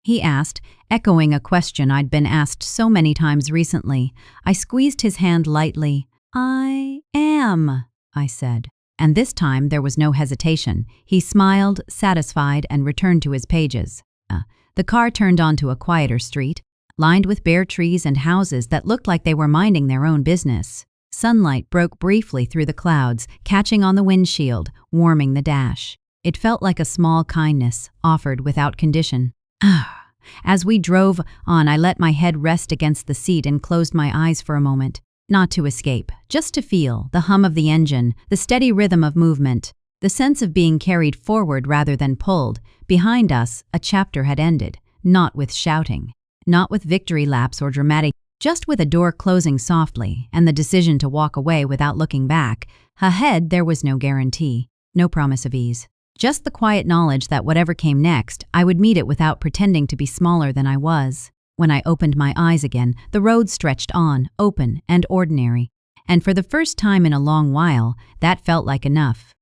he asked, echoing a question I'd been asked so many times recently. I squeezed his hand lightly. "I am," I said. And this time there was no hesitation. He smiled, satisfied, and returned to his pages. The car turned onto a quieter street, lined with bare trees and houses that looked like they were minding their own business. Sunlight broke briefly through the clouds, catching on the windshield, warming the dash. It felt like a small kindness, offered without condition. As we drove on, I let my head rest against the seat and closed my eyes for a moment. Not to escape, just to feel the hum of the engine, the steady rhythm of movement, the sense of being carried forward rather than pulled. Behind us, a chapter had ended, not with shouting, not with victory laps or dramatic, just with a door closing softly and the decision to walk away without looking back. Ahead, there was no guarantee, no promise of ease. Just the quiet knowledge that whatever came next, I would meet it without pretending to be smaller than I was. When I opened my eyes again, the road stretched on, open and ordinary. And for the first time in a long while, that felt like enough.